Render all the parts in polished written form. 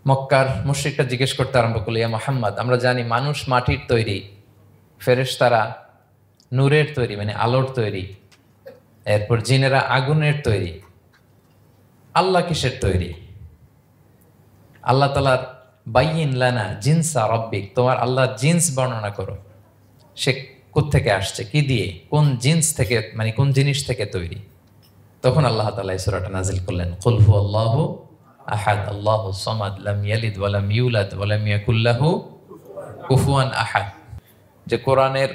মক্কার মুশরিকরা জিজ্ঞেস করতে আরম্ভ করলো, ইয়া মুহাম্মদ, আমরা জানি মানুষ মাটির তৈরি, ফেরেশতারা নূরের তৈরি মানে আলোর তৈরি, এরপর জিনেরা আগুনের তৈরি, আল্লাহ কিসের তৈরি? আল্লাহ তাআলার বাইয়িন লানা জিনসা রাব্বিক, তোমার আল্লাহর জিন্স বর্ণনা করো, সে কোত্থেকে আসছে, কি দিয়ে, কোন জিন্স থেকে, মানে কোন জিনিস থেকে তৈরি? তখন আল্লাহ তাআলা এই সূরাটা নাজিল করলেন, কুল হুয়াল্লাহু আহাদ আল্লাহুস সামাদ লাম ইয়ালিদ ওয়া লাম ইউলাদ ওয়া লাম ইয়াকুল লাহু কুফুয়ান আহাদ। যে কোরআনের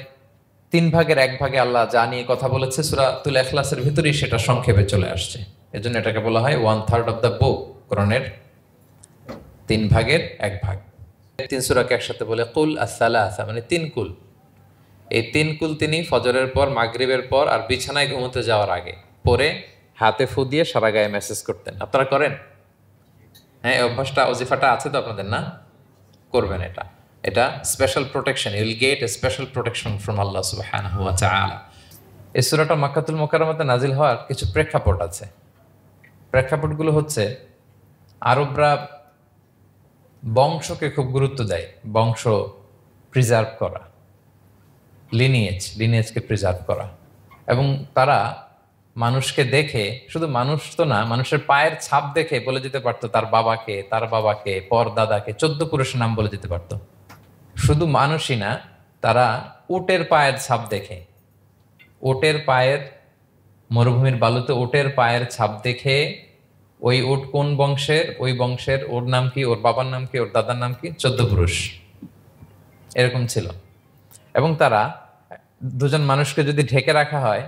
3 ভাগের 1 ভাগে আল্লাহ যা নিয়ে কথা বলেছে সূরাতুল ইখলাসের ভিতরেই সেটা সংক্ষেপে চলে আসছে। এজন্য এটাকে বলা হয় 1/3 অফ দ্য বুক, কোরআনের 3 ভাগের 1 ভাগ। 3 সূরাকে একসাথে বলে কুল আস-সালাসা, মানে 3 কুল। এই 3 কুল তিনি ফজরের পর, মাগরিবের পর আর বিছানায় ঘুমোতে যাওয়ার আগে পরে হাতে ফু দিয়ে সারা গায়ে মেসেজ করতেন। আপনারা করেন? হ্যাঁ, অভ্যাসটা, ওজিফাটা আছে তো আপনাদের? না, করবেন। এটা special protection, you will get a special protection from Allah সুবহানাহু ওয়া তাআলা। এই সূরাটা মক্কাতুল মুকাররমাতে নাজিল হওয়ার কিছু প্রেক্ষাপট আছে। প্রেক্ষাপটগুলো হচ্ছে, আরবরা বংশকে খুব গুরুত্ব দেয়, বংশ প্রিজার্ভ করা, লিনিয়েজকে প্রিজার্ভ করা, এবং তারা মানুষকে দেখে, শুধু মানুষ তো না, মানুষের পায়ের ছাপ দেখে বলে যেতে পারতো তার বাবাকে, পর দাদাকে, 14 পুরুষের নাম বলে যেতে পারতো। শুধু মানুষই না, তারা উটের পায়ের ছাপ দেখে, উটের পায়ের, মরুভূমির বালুতে উটের পায়ের ছাপ দেখে ওই উট কোন বংশের, ওই বংশের ওর নাম কি, ওর বাবার নাম কি, ওর দাদার নাম কি, 14 পুরুষ এরকম ছিল। এবং তারা দুজন মানুষকে যদি ঢেকে রাখা হয়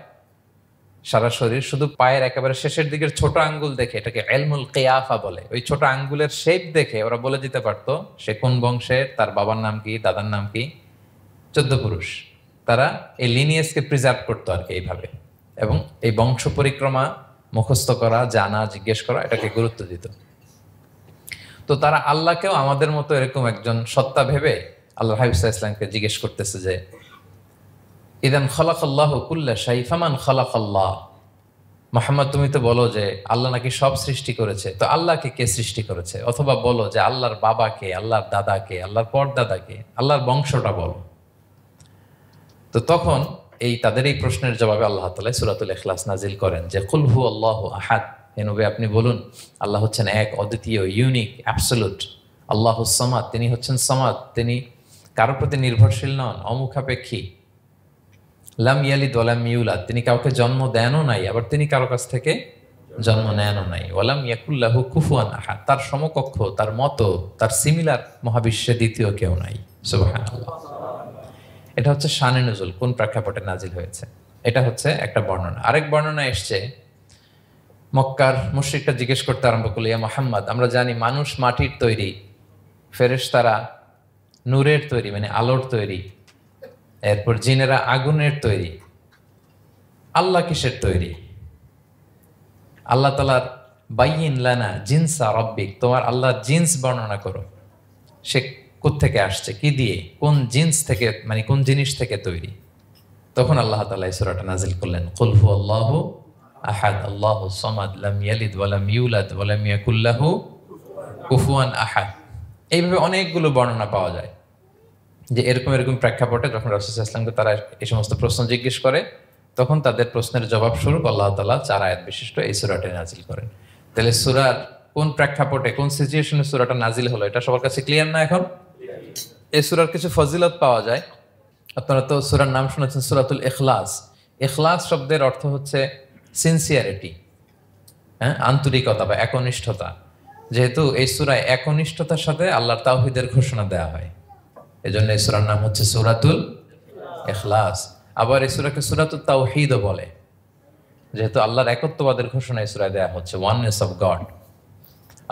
সারা শরীর, শুধু পায়ের একেবারে শেষের দিকের ছোট আঙ্গুল দেখে, এটাকে ইলমুল কিয়াফা বলে, ওই ছোট আঙ্গুলের শেপ দেখে ওরা বলে দিতে পারতো সে কোন বংশের, তার বাবার নাম কি, দাদার নাম কি, 14 পুরুষ। তারা এই লিনিয়েজকে প্রিজার্ভ করতো আর কি এইভাবে, এবং এই বংশ পরিক্রমা মুখস্থ করা, জানা, জিজ্ঞেস করা, এটাকে গুরুত্ব দিত। তো তারা আল্লাহকেও আমাদের মতো এরকম একজন সত্তা ভেবে আল্লাহ হাবিব সাল্লাল্লাহু আলাইহি ওয়াসাল্লামকে জিজ্ঞেস করতেছে যে, ইদান খালাকাল্লাহু কুল্লা শাই ফামান খালাকাল্লাহ, মুহাম্মদ তুমি তো বলো যে আল্লাহ নাকি সব সৃষ্টি করেছে, তো আল্লাহকে কে সৃষ্টি করেছে? অথবা বলো যে আল্লাহর বাবাকে, আল্লাহর দাদাকে, আল্লাহর পরদাদাকে, আল্লাহর বংশটা বলো। তো তখন তাদের এই প্রশ্নের জবাবে আল্লাহ তাআলা সূরাতুল ইখলাস নাজিল করেন যে, কুল হুয়াল্লাহু আহাদ, হে নবী আপনি বলুন আল্লাহ হচ্ছেন এক, অদ্বিতীয়, ইউনিক, অ্যাবসোলুট। আল্লাহুস সামাদ, তিনি হচ্ছেন সামাদ, তিনি কারোর প্রতি নির্ভরশীল নন, অমুখাপেক্ষী। লাম ইয়ালিদ ওয়া লাম ইউলাদ, তিনি কাউকে জন্ম দেনও নাই, আবার তিনি কারো কাছ থেকে জন্ম নেনও নাই। ওয়া লাম ইয়াকুল লাহু কুফুয়ান আহাদ, তার সমকক্ষ, তার মতো, তার সিমিলার মহাবিশ্বে দ্বিতীয় কেউ নাই। সুবহানাল্লাহ। এটা হচ্ছে শানে নুজুল, কোন প্রেক্ষাপটে নাজিল হয়েছে, এটা হচ্ছে একটা বর্ণনা। আরেক বর্ণনা এসছে, মক্কার মুশরিকরা জিজ্ঞেস করতে আরম্ভ করলো, ইয়া মুহাম্মদ, আমরা জানি মানুষ মাটির তৈরি, ফেরেশতারা নূরের তৈরি মানে আলোর তৈরি, এরপর জিনেরা আগুনের তৈরি, আল্লাহ কিসের তৈরি? আল্লাহ তাআলার বাইয়িন লানা জিনসা রাব্বিক, তোমার আল্লাহর জিন্স বর্ণনা করো, সে কোত্থেকে আসছে, কি দিয়ে, কোন জিন্স থেকে, মানে কোন জিনিস থেকে তৈরি? তখন আল্লাহ তাআলা এই সূরাটা নাজিল করলেন, কুল হুয়াল্লাহু আহাদ আল্লাহুস সামাদ লাম ইয়ালিদ ওয়া লাম ইউলাদ ওয়া লাম ইয়াকুল লাহু কুফুয়ান আহাদ। এইভাবে অনেকগুলো বর্ণনা পাওয়া যায় যে এরকম প্রেক্ষাপটে যখন রাসূল সাল্লাল্লাহু আলাইহি ওয়াসাল্লামকে তারা এই সমস্ত প্রশ্ন জিজ্ঞেস করে, তখন তাদের প্রশ্নের জবাব স্বরূপ আল্লাহ তাআলা 4 আয়াত বিশিষ্ট এই সূরাটি নাজিল করেন। তাহলে সূরার কোন প্রেক্ষাপটে, কোন সিচুয়েশনে সূরাটা নাজিল হলো, এটা সবার কাছে ক্লিয়ার না এখন? এই সূরার কিছু ফজিলত পাওয়া যায়। আপনারা তো সূরার নাম শুনেছেন সূরাতুল ইখলাস। ইখলাস শব্দের অর্থ হচ্ছে সিনসিয়ারিটি, হ্যাঁ, আন্তরিকতা বা একনিষ্ঠতা। যেহেতু এই সূরায় একনিষ্ঠতার সাথে আল্লাহর তাওহীদের ঘোষণা দেওয়া হয়, এজন্য এই সূরার নাম হচ্ছে সূরাতুল ইখলাস। আবার এই সূরাকে সূরাতুত তাওহীদও বলে, যেহেতু আল্লাহর একত্ববাদের ঘোষণা এই সূরায় দেওয়া হচ্ছে, ওয়াননেস অফ গড।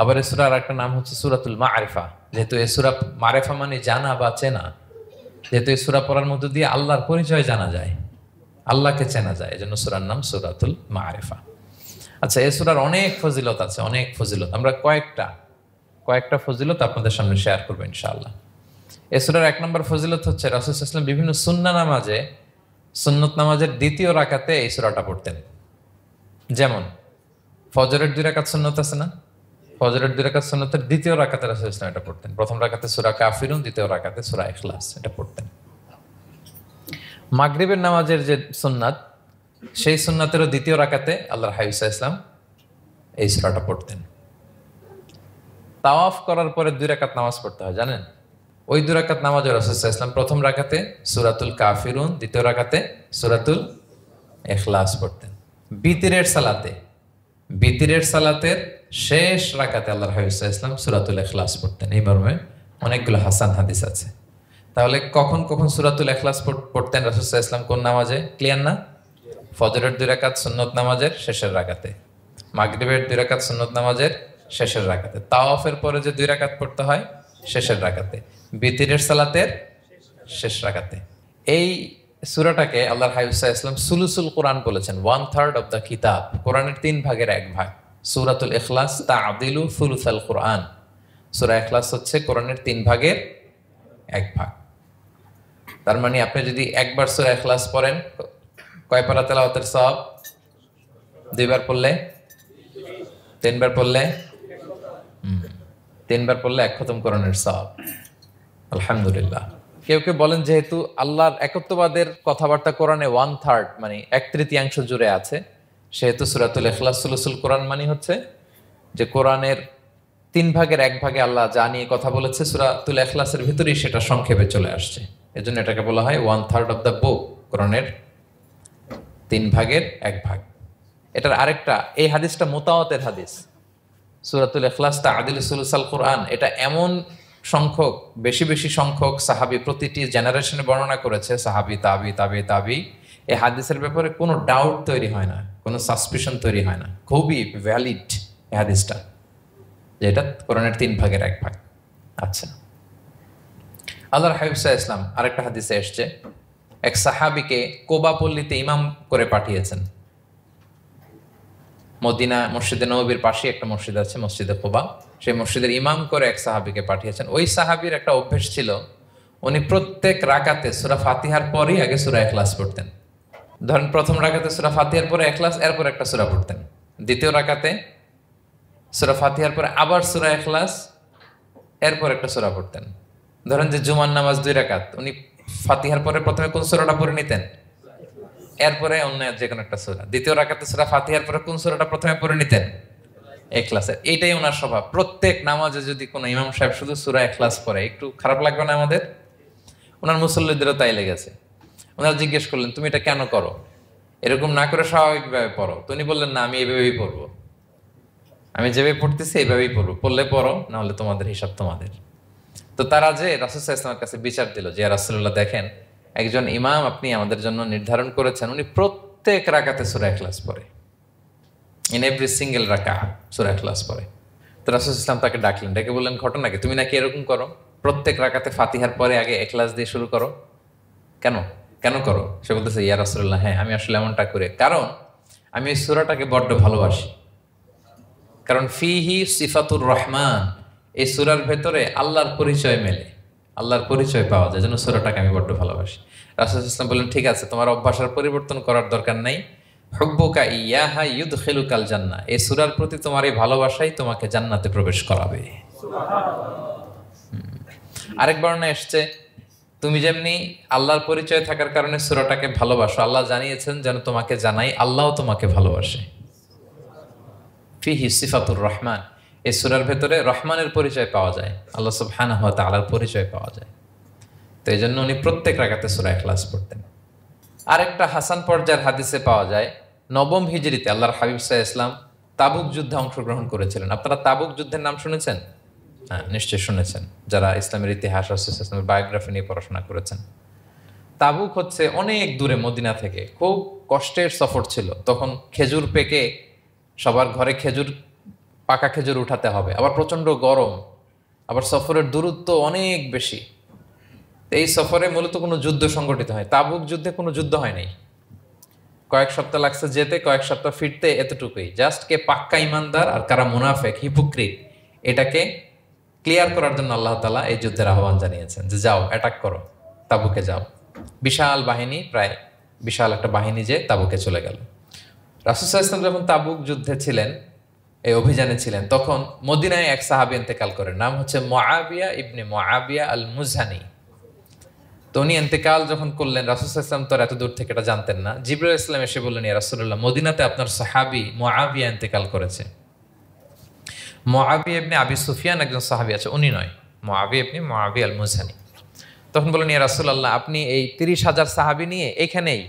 আবার এই সূরার একটা নাম হচ্ছে সূরাতুল মারিফা, যেহেতু এই সূরা মারিফা মানে জানা বা চেনা, যেহেতু এই সূরা পড়ার মধ্য দিয়ে আল্লাহর পরিচয় জানা যায়, আল্লাহকে চেনা যায়, এজন্য সূরার নাম সূরাতুল মারিফা। আচ্ছা, এই সূরার অনেক ফজিলত আছে, অনেক ফজিলত। আমরা কয়েকটা ফজিলত আপনাদের সামনে শেয়ার করবো ইনশাআল্লাহ। এই সূরার 1 নম্বর ফজিলত হচ্ছে, রাসূল সাল্লাল্লাহু আলাইহি ওয়াসাল্লাম বিভিন্ন সুন্নত নামাজের দ্বিতীয় রাকাতে এই সূরাটা পড়তেন। যেমন ফজরের 2 রাকাত সুন্নত আছে না, ফজরের 2 রাকাত সুন্নতের দ্বিতীয় রাকাতে রাসূল ইসলাম এটা পড়তেন। প্রথম রাকাতে সূরা কাফিরুন, দ্বিতীয় রাকাতে সূরা ইখলাস এটা পড়তেন। মাগরিবের নামাজের যে সুন্নাত, সেই সুন্নাতেরও দ্বিতীয় রাকাতে আল্লাহর হাবিব সাল্লাল্লাহু আলাইহি ওয়াসাল্লাম এই সূরাটা পড়তেন। তাওয়াফ করার পরে 2 রাকাত নামাজ পড়তে হয় জানেন? ওই 2 রাকাত নামাজে রাসূল সাল্লাল্লাহু আলাইহি ওয়াসাল্লাম প্রথম রাকাতে সূরাতুল কাফিরুন, দ্বিতীয় রাকাতে সূরাতুল ইখলাস পড়তেন। বিতিরের সালাতের শেষ রাকাতে আল্লাহর হাবিব সাল্লাল্লাহু আলাইহি ওয়াসাল্লাম সূরাতুল ইখলাস পড়তেন। এই মর্মে অনেকগুলো হাসান হাদিস আছে। তাহলে কখন কখন সূরাতুল ইখলাস পড়তেন রাসূল সাল্লাল্লাহু আলাইহি ওয়াসাল্লাম, কোন নামাজে? ক্লিয়ার না? ফজরের 2 রাকাত সুন্নত নামাজের শেষের রাকাতে, মাগরিবের 2 রাকাত সুন্নত নামাজের শেষের রাকাতে, তাওয়াফের পরে যে 2 রাকাত পড়তে হয় শেষের রাকাতে, বিতিরের সালাতের শেষ রাকাতে। এই সূরাটাকে আল্লাহর হাবিব সাল্লাল্লাহু আলাইহি ওয়াসাল্লাম সুলুসুল কোরআন বলেছেন, 1/3 অফ দ্য কিতাব। কোরআনের 3 ভাগের 1 ভাগ। সূরাতুল ইখলাস তা'দিলু সুলুসাল কোরআন। সূরা ইখলাস হচ্ছে কোরআনের 3 ভাগের 1 ভাগ। তার মানে আপনি যদি একবার সূরা ইখলাস পড়েন, কয় পারা তেলাওয়াতের সওয়াব? 2 বার পড়লে? 3 বার পড়লে? 3 বার পড়লে 1 খতম কোরআনের সওয়াব। আলহামদুলিল্লাহ। কেউ কেউ বলেন যেহেতু আল্লাহর একত্ববাদের কথাবার্তা কোরআনে 1/3 মানে 1/3 জুড়ে আছে, সেহেতু সূরাতুল ইখলাস সুলুসুল কোরআন মানে হচ্ছে যে কোরআনের 3 ভাগের 1 ভাগে আল্লাহ যা নিয়ে কথা বলেছে সূরাতুল ইখলাসের ভিতরেই সেটা সংক্ষেপে চলে আসছে। এজন্য এটাকে বলা হয় 1/3 অফ দ্য বুক, কোরআনের 3 ভাগের 1 ভাগ। এটার আরেকটা, এই হাদিসটা মুতাওয়াতির হাদিস। সূরাতুল ইখলাস তা'দিলু সুলুসাল কোরআন, এটা এমন সংখ্যক, বেশি বেশি সংখ্যক সাহাবী প্রতিটি জেনারেশনে বর্ণনা করেছে, সাহাবী, তাবি। এই হাদিসের ব্যাপারে কোনো ডাউট তৈরি হয় না, কোনো সাসপিশন তৈরি হয় না। খুবই ভ্যালিড এই হাদিসটা, যে এটা কোরআনের 3 ভাগের 1 ভাগ। আচ্ছা, আল্লাহর হাবিব সাল্লাল্লাহু আলাইহি ওয়াসাল্লাম আরেকটা হাদিসে এসছে, এক সাহাবীকে কোবা পল্লীতে ইমাম করে পাঠিয়েছেন। মদিনা মসজিদে নববীর পাশে একটা মসজিদ আছে, মসজিদে কোবা, সেই মসজিদের ইমাম করে এক সাহাবীকে পাঠিয়েছেন। ওই সাহাবীর একটা অভ্যেস ছিল, উনি প্রত্যেক রাকাতে সূরা ফাতিহার পরই আগে সূরা ইখলাস পড়তেন। ধরেন প্রথম রাকাতে সূরা ফাতিহার পরে ইখলাস, এরপর একটা সূরা পড়তেন। দ্বিতীয় রাকাতে সূরা ফাতিহার পরে আবার সূরা ইখলাস, এরপর একটা সূরা পড়তেন। ধরেন যে জুমার নামাজ 2 রাকাত, উনি ফাতিহার পরে প্রথমে কোন সূরাটা পড়ে নিতেন, এরপরে অন্য যে কোনো একটা সূরা। দ্বিতীয় রাকাতে সূরা ফাতিহার পরে কোন সূরাটা প্রথমে পড়ে নিতেন? ইখলাসের। এইটাই ওনার স্বভাব। প্রত্যেক নামাজে যদি কোনো ইমাম সাহেব শুধু সূরা ইখলাস পড়ে, একটু খারাপ লাগবে না আমাদের? ওনার মুসল্লিদেরও তাই লেগেছে। ওনারা জিজ্ঞেস করলেন, তুমি এটা কেন করো? এরকম না করে স্বাভাবিকভাবে পড়ো। তো উনি বললেন, না, আমি এইভাবেই পড়বো, আমি যেভাবে পড়তেছি এইভাবেই পড়বো, পড়লে পড়ো, না হলে তোমাদের হিসাব তোমাদের। তো তারা যে রাসূল সাল্লাল্লাহু আলাইহি ওয়াসাল্লামের কাছে বিচার দিল যে, ইয়া রাসূলুল্লাহ, দেখেন একজন ইমাম আপনি আমাদের জন্য নির্ধারণ করেছেন, উনি প্রত্যেক রাকাতে সূরা ইখলাস পড়ে, ইন এভরি সিঙ্গেল রাকা সূরা ইখলাস পড়ে। তো রাসূল সাল্লাল্লাহু আলাইহি ওয়াসাল্লাম তাকে ডাকলেন, ডেকে বললেন, ঘটনা কি? তুমি নাকি এরকম করো, প্রত্যেক রাকাতে ফাতিহার পরে আগে ইখলাস দিয়ে শুরু করো, কেন কেন করো? সে বলতেছে, ইয়া রাসূলুল্লাহ, হ্যাঁ আমি আসলে এমনটা করি, কারণ আমি এই সূরাটাকে বড্ড ভালোবাসি। কারণ ফিহি সিফাতুর রহমান, এই সূরার ভেতরে আল্লাহর পরিচয় মেলে, আল্লাহর পরিচয় পাওয়া যায়, যেন সূরাটাকে আমি বড্ড ভালোবাসি। রাসূল সাল্লাল্লাহু আলাইহি ওয়াসাল্লাম বললেন, ঠিক আছে, তোমার অভ্যাসের পরিবর্তন করার দরকার নাই। হুব্বুকা ইয়াহা ইউদখিলুকাল জান্নাহ, এই সূরার প্রতি তোমার এই ভালোবাসাই তোমাকে জান্নাতে প্রবেশ করাবে। আরেক বর্ণনায় এসেছে, তুমি যেমনি আল্লাহর পরিচয় থাকার কারণে সূরাটাকে ভালোবাসো, আল্লাহ জানিয়েছেন যেন তোমাকে জানাই আল্লাহও তোমাকে ভালোবাসে। ফিহি সিফাতুর রহমান, এই সূরার ভেতরে রহমানের পরিচয় পাওয়া যায়, আল্লাহ সুবহানাহু ওয়া তাআলার পরিচয় পাওয়া যায়। তো এই জন্য উনি প্রত্যেক রাকাতে সূরা ইখলাস পড়তেন। আরেকটা হাসান পর্যায়ের হাদিসে পাওয়া যায়, 9ম হিজরিতে আল্লাহর হাবিব সাল্লাল্লাহু আলাইহি ওয়াসাল্লাম তাবুক যুদ্ধে অংশগ্রহণ করেছিলেন। আপনারা তাবুক যুদ্ধের নাম শুনেছেন? হ্যাঁ, নিশ্চয়ই শুনেছেন, যারা ইসলামের ইতিহাস, ইসলামের বায়োগ্রাফি নিয়ে পড়াশোনা করেছেন। তাবুক হচ্ছে অনেক দূরে মদিনা থেকে, খুব কষ্টের সফর ছিল। তখন খেজুর পেকে সবার ঘরে পাকা খেজুর উঠাতে হবে, আবার প্রচন্ড গরম, আবার সফরের দূরত্ব অনেক বেশি। এই সফরে মূলত কোনো যুদ্ধ সংগঠিত হয়। তাবুক যুদ্ধে কোনো যুদ্ধ হয় নাই, কয়েক সপ্তাহ লাগছে যেতে, কয়েক সপ্তাহ ফিরতে, এতটুকুই। জাস্ট কে পাক্কা ইমানদার আর কারা মুনাফেক, হিপোক্রিট, এটাকে ক্লিয়ার করার জন্য আল্লাহ তাআলা এই যুদ্ধের আহ্বান জানিয়েছেন যে যাও, অ্যাটাক করো, তাবুকে যাও। বিশাল বাহিনী, প্রায় বিশাল একটা বাহিনী যে তাবুকে চলে গেল। রাসূল সাল্লাল্লাহু আলাইহি ওয়াসাল্লাম যখন তাবুক যুদ্ধে ছিলেন, এই অভিযানে ছিলেন। তখন মদিনায় এক সাহাবী ইন্তেকাল করেন, নাম হচ্ছে মুআবিয়া ইবনে মুআবিয়া আল মুজহানি। তো উনি ইন্তেকাল যখন করলেন, রাসূল সাল্লাল্লাহু আলাইহি ওয়াসাল্লাম তো এত দূর থেকে এটা জানতেন না। জিবরাইল আলাইহিস সালাম এসে বললেন, ইয়া রাসূলুল্লাহ, মদিনাতে আপনার সাহাবী মুআবিয়া ইন্তেকাল করেছে। মুআবিয়া ইবনে আবি সুফিয়ান একজন সাহাবী আছে, উনি নয়, মুআবিয়া ইবনে মুআবিয়া আল মুজহানি। তখন বললেন, ইয়া রাসূলুল্লাহ, আপনি এই 30,000 সাহাবী নিয়ে এখানেই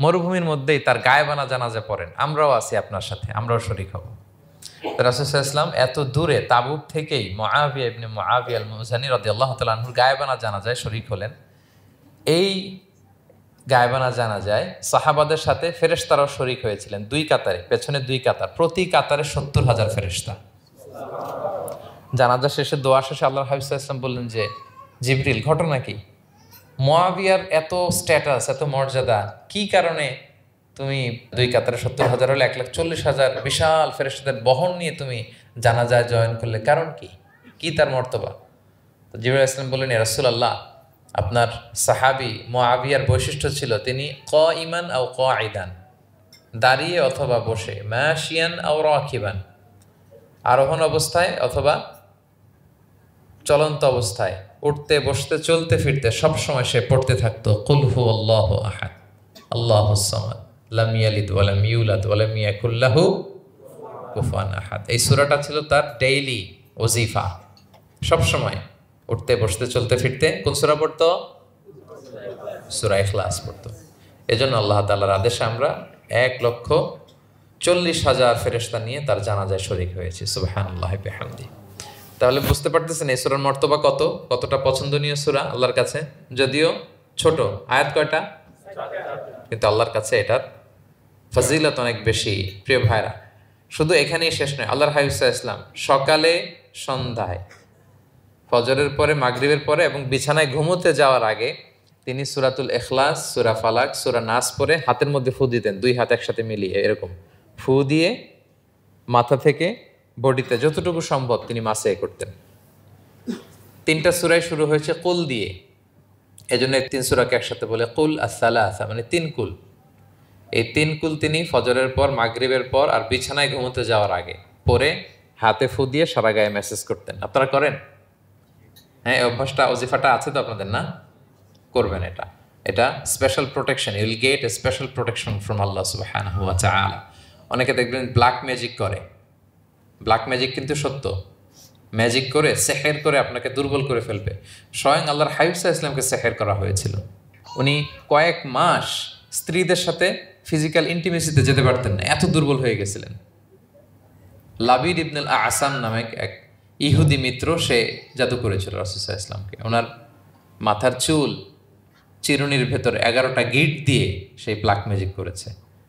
মরুভূমির মধ্যেই তার গায়েবানা জানাজা পড়েন, আমরাও আছি আপনার সাথে, আমরাও শরীক হব। রাসূল সাল্লাল্লাহু আলাইহি ওয়াসাল্লাম এত দূরে তাবুক থেকেই মুআবিয়া ইবনে মুআবিয়া আল মুজহানি রাদিয়াল্লাহু তাআলা আনহুর গায়েবানা জানাজায় শরীক হলেন। এই গায়েবানা জানাজায় সাহাবাদের সাথে ফেরেশতারাও শরীক হয়েছিলেন, 2 কাতারে, পেছনে 2 কাতার, প্রতি কাতারে 70,000 ফেরেশতা। জানাজা শেষে, দোয়া শেষে আল্লাহর হাবিব সাল্লাল্লাহু আলাইহি ওয়াসাল্লাম বললেন যে, জিবরিল, ঘটনা কি? মুআবিয়ার এত স্ট্যাটাস, এত মর্যাদা, কি কারণে তুমি 2 কাতারে 70,000 হলে 1,40,000 বিশাল ফেরেশতাদের বহন নিয়ে তুমি জানাজায় জয়েন করলে, কারণ কি? কি তার মর্তবা? তো জিবরাইল আলাইহিস সালাম বললেন, ইয়া রাসূলুল্লাহ, আপনার সাহাবী মুআবিয়ার বৈশিষ্ট্য ছিল তিনি কাইমান আও কাঈদান, দাঁড়িয়ে অথবা বসে, মাশিয়ান আও রাকিবান, আরোহণ অবস্থায় অথবা চলন্ত অবস্থায়, উঠতে বসতে চলতে ফিরতে সবসময় সে পড়তে থাকতো কুল হুয়াল্লাহু আহাদ আল্লাহুস সামাদ লাম ইয়ালিদ ওয়া লাম ইউলাদ ওয়া লাম ইয়াকুল লাহু কুফুয়ান আহাদ। এই সূরাটা ছিল তার ডেইলি ওজিফা, সবসময় উঠতে বসতে চলতে ফিরতে কোন সূরা পড়তো? সূরা ইখলাস পড়তো। এজন্য আল্লাহ তাআলার আদেশে আমরা 1,40,000 ফেরেশতা নিয়ে তার জানাজায় শরীক হয়েছি। সুবহানাল্লাহি বিহামদি। তাহলে বুঝতে পারতেছেন এই সূরার মর্তবা কতটা পছন্দনীয় সূরা আল্লাহর কাছে। যদিও ছোট আয়াত, কয়টা? কিন্তু আল্লাহর কাছে এটার ফজিলত অনেক বেশি। প্রিয় ভাইরা, শুধু এখানেই শেষ নয়, আল্লাহর হাবিব সাল্লাল্লাহু আলাইহি ওয়াসাল্লাম সকালে, সন্ধ্যায়, ফজরের পরে, মাগরিবের পরে এবং বিছানায় ঘুমোতে যাওয়ার আগে তিনি সূরাতুল ইখলাস, সূরা ফালাক, সূরা নাস পড়ে হাতের মধ্যে ফু দিতেন, 2 হাত একসাথে মিলিয়ে এরকম ফু দিয়ে মাথা থেকে বডিতে যতটুকু সম্ভব তিনি মাসে করতেন। 3টা সূরাই শুরু হয়েছে কুল দিয়ে, এজন্য 3 সূরাকে একসাথে বলে কুল আস-সালাসা, মানে 3 কুল। এই 3 কুল তিনি ফজরের পর, মাগরিবের পর আর বিছানায় ঘুমোতে যাওয়ার আগে পরে হাতে ফু দিয়ে সারা গায়ে মেসেজ করতেন। আপনারা করেন? হ্যাঁ, এই অভ্যাসটা, ওজিফাটা আছে তো আপনাদের? না, করবেন। এটা special protection, you will get a special protection from Allah সুবহানাহু ওয়া তাআলা। অনেকে দেখবেন ব্ল্যাক ম্যাজিক করে। ব্ল্যাক ম্যাজিক কিন্তু সত্য, ম্যাজিক করে, সেহের করে আপনাকে দুর্বল করে ফেলবে। স্বয়ং আল্লাহর হাবিব সাল্লাল্লাহু আলাইহি ওয়াসাল্লামকে সেহের করা হয়েছিল। উনি কয়েক মাস স্ত্রীদের সাথে ফিজিক্যাল ইন্টিমেসিতে যেতে পারতেন না, এত দুর্বল হয়ে গেছিলেন। লাবিদ ইবনুল আসাম নামে এক ইহুদি মিত্র, সে জাদু করেছিল রাসূল সাল্লাল্লাহু আলাইহি ওয়াসাল্লামকে। ওনার মাথার চুল চিরুনির ভেতর 11টা গিট দিয়ে সেই ব্ল্যাক ম্যাজিক করেছে।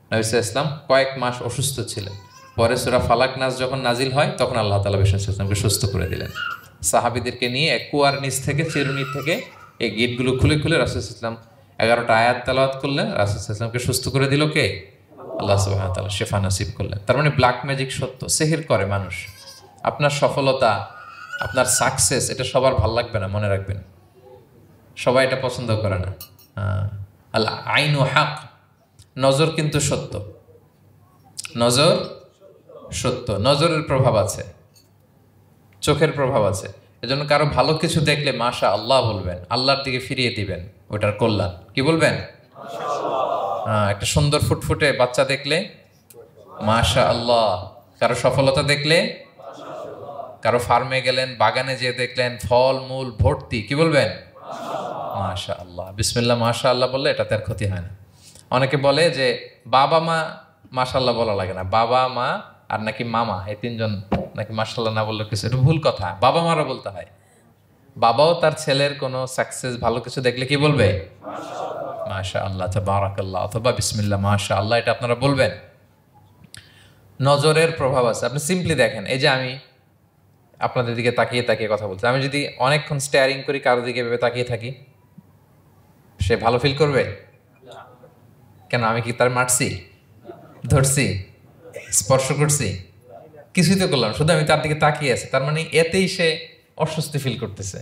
নবী সাল্লাল্লাহু আলাইহি ওয়াসাল্লাম কয়েক মাস অসুস্থ ছিলেন। পরে সূরা ফালাক নাস যখন নাজিল হয় তখন আল্লাহ তাআলা বিষ্ণু সাল্লাল্লাহু আলাইহি ওয়াসাল্লামকে সুস্থ করে দিলেন। সাহাবীদেরকে নিয়ে এক কুয়ার নিচ থেকে, চিরুনি থেকে এই গিটগুলো খুলে খুলে রাসূল সাল্লাল্লাহু আলাইহি ওয়াসাল্লাম 11টা আয়াত তেলাওয়াত করলেন। রাসূল সাল্লাল্লাহু আলাইহি ওয়াসাল্লামকে সুস্থ করে দিল কে? আল্লাহ সুবহানাহু ওয়া তাআলা শিফা নসিব করলেন। তার মানে ব্ল্যাক ম্যাজিক সত্য, সেহের করে মানুষ। আপনার সফলতা, আপনার সাকসেস, এটা সবার ভাল লাগবে না, মনে রাখবেন। সবাই এটা পছন্দ করে না। আল আইনু হক, নজর কিন্তু সত্য, নজর সত্য, নজরের প্রভাব আছে, চোখের প্রভাব আছে। এজন্য কারো ভালো কিছু দেখলে মাশা আল্লাহ বলবেন, আল্লাহর দিকে ফিরিয়ে দিবেন ওটার কল্যাণ। কি বলবেন? একটা সুন্দর ফুটফুটে বাচ্চা দেখলে মাশা আল্লাহ, কারো সফলতা দেখলে, কারো ফার্মে গেলেন, বাগানে যেয়ে দেখলেন ফল মূল ভর্তি, কি বলবেন? মাশা আল্লাহ, বিসমিল্লাহ মাশা আল্লাহ বললে এটাতে আর ক্ষতি হয় না। অনেকে বলে যে বাবা মা মাশাআল্লাহ বলা লাগে না, বাবা মা আর নাকি মামা, এই 3 জন নাকি মাশাআল্লাহ না বললে কিছু, এটা ভুল কথা। বাবা মারও বলতে হয়। বাবাও তার ছেলের কোনো সাকসেস, ভালো কিছু দেখলে কি বলবে? মাশা আল্লাহ, তাবারাকাল্লাহ, অথবা বিসমিল্লাহ মাশা আল্লাহ, এটা আপনারা বলবেন। নজরের প্রভাব আছে। আপনি সিম্পলি দেখেন, এই যে আমি আপনাদের দিকে তাকিয়ে তাকিয়ে কথা বলছি, আমি যদি অনেকক্ষণ স্টেয়ারিং করি, কারো দিকে ভেবে তাকিয়ে থাকি, সে ভালো ফিল করবে? কেন? আমি কি তার মারছি, ধরছি, স্পর্শ করছি? কিছুই তো করলাম, শুধু আমি তার দিকে তাকিয়ে আছি। তার মানে এতেই সে অস্বস্তি ফিল করতেছে।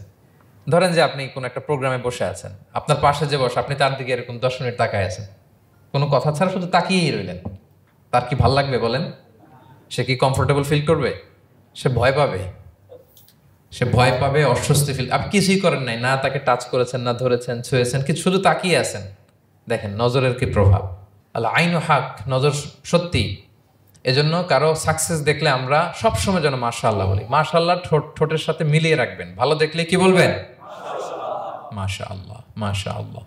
ধরেন যে আপনি কোনো একটা প্রোগ্রামে বসে আছেন, আপনার পাশে যে বসে, আপনি তার দিকে এরকম 10 মিনিট তাকায় আছেন, কোনো কথা ছাড়া শুধু তাকিয়েই রইলেন, তার কি ভাল লাগবে বলেন? সে কি কমফোর্টেবল ফিল করবে? সে ভয় পাবে, সে ভয় পাবে, অস্বস্তি ফিল। আপনি কিছুই করেন নাই, না তাকে টাচ করেছেন, না ধরেছেন, ছুঁয়েছেন, কি শুধু তাকিয়ে আছেন। দেখেন নজরের কি প্রভাব। আল্লাহ আইন হাক, নজর সত্যি। এজন্য কারো সাকসেস দেখলে আমরা সবসময় যেন মাশাআল্লাহ বলি। মাশাআল্লাহ ঠোঁটের সাথে মিলিয়ে রাখবেন। ভালো দেখলে কি বলবেন? মাশাআল্লাহ, মাশাআল্লাহ,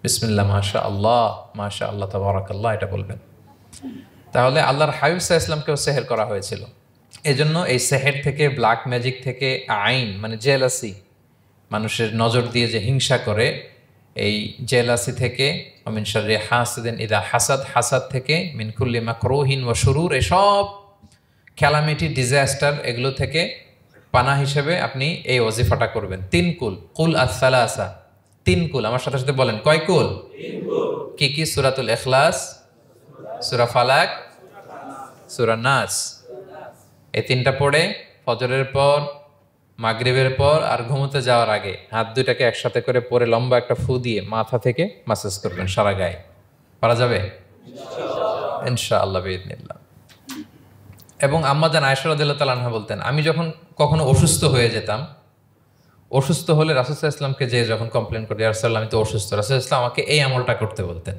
বিসমিল্লাহ, মাশাআল্লাহ, মাশাআল্লাহ, তাবারাকাল্লাহ, এটা বলবেন। তাহলে আল্লাহর হাবিব সাল্লাল্লাহু আলাইহি ওয়াসাল্লামকেও সেহের করা হয়েছিল। এজন্য এই সেহের থেকে, ব্ল্যাক ম্যাজিক থেকে, আইন মানে জেলাসি, মানুষের নজর দিয়ে যে হিংসা করে, এই জেলাসি থেকে, মিন শাররি হাসিদিন ইযা হাসাদ, হাসাদ থেকে, মিন কুল্লি মাকরুহিন ওয়া শুরুর, এসব ক্যালামিটি, ডিজাস্টার, এগুলো থেকে পানা হিসেবে আপনি এই ওয়াজিফাটা করবেন। 3 কুল, কুল আস-সালাসা, 3 কুল। আমার সাথে সাথে বলেন কয় কুল? 3 কুল। কি কি? সূরাতুল ইখলাস, সূরা ফালাক, সূরা নাস। এই 3টা পড়ে ফজরের পর, মাগরিবের পর আর ঘুমোতে যাওয়ার আগে হাত দুইটাকে একসাথে করে পরে লম্বা একটা ফু দিয়ে মাথা থেকে মাসাজ করবেন সারা গায়ে। পারা যাবে ইনশাআল্লাহ বিইذنিল্লাহ। এবং আম্মা জান আয়েশা রাদিয়াল্লাহু তাআলা আনহা বলতেন, আমি যখন কখনো অসুস্থ হয়ে যেতাম, অসুস্থ হলে রাসূল সাল্লাল্লাহু আলাইহি ওয়াসাল্লামকে যে যখন কমপ্লেন করি, ইয়া রাসূলুল্লাহ আমি তো অসুস্থ, রাসূল সাল্লাল্লাহু আলাইহি ওয়াসাল্লাম আমাকে এই আমলটা করতে বলতেন।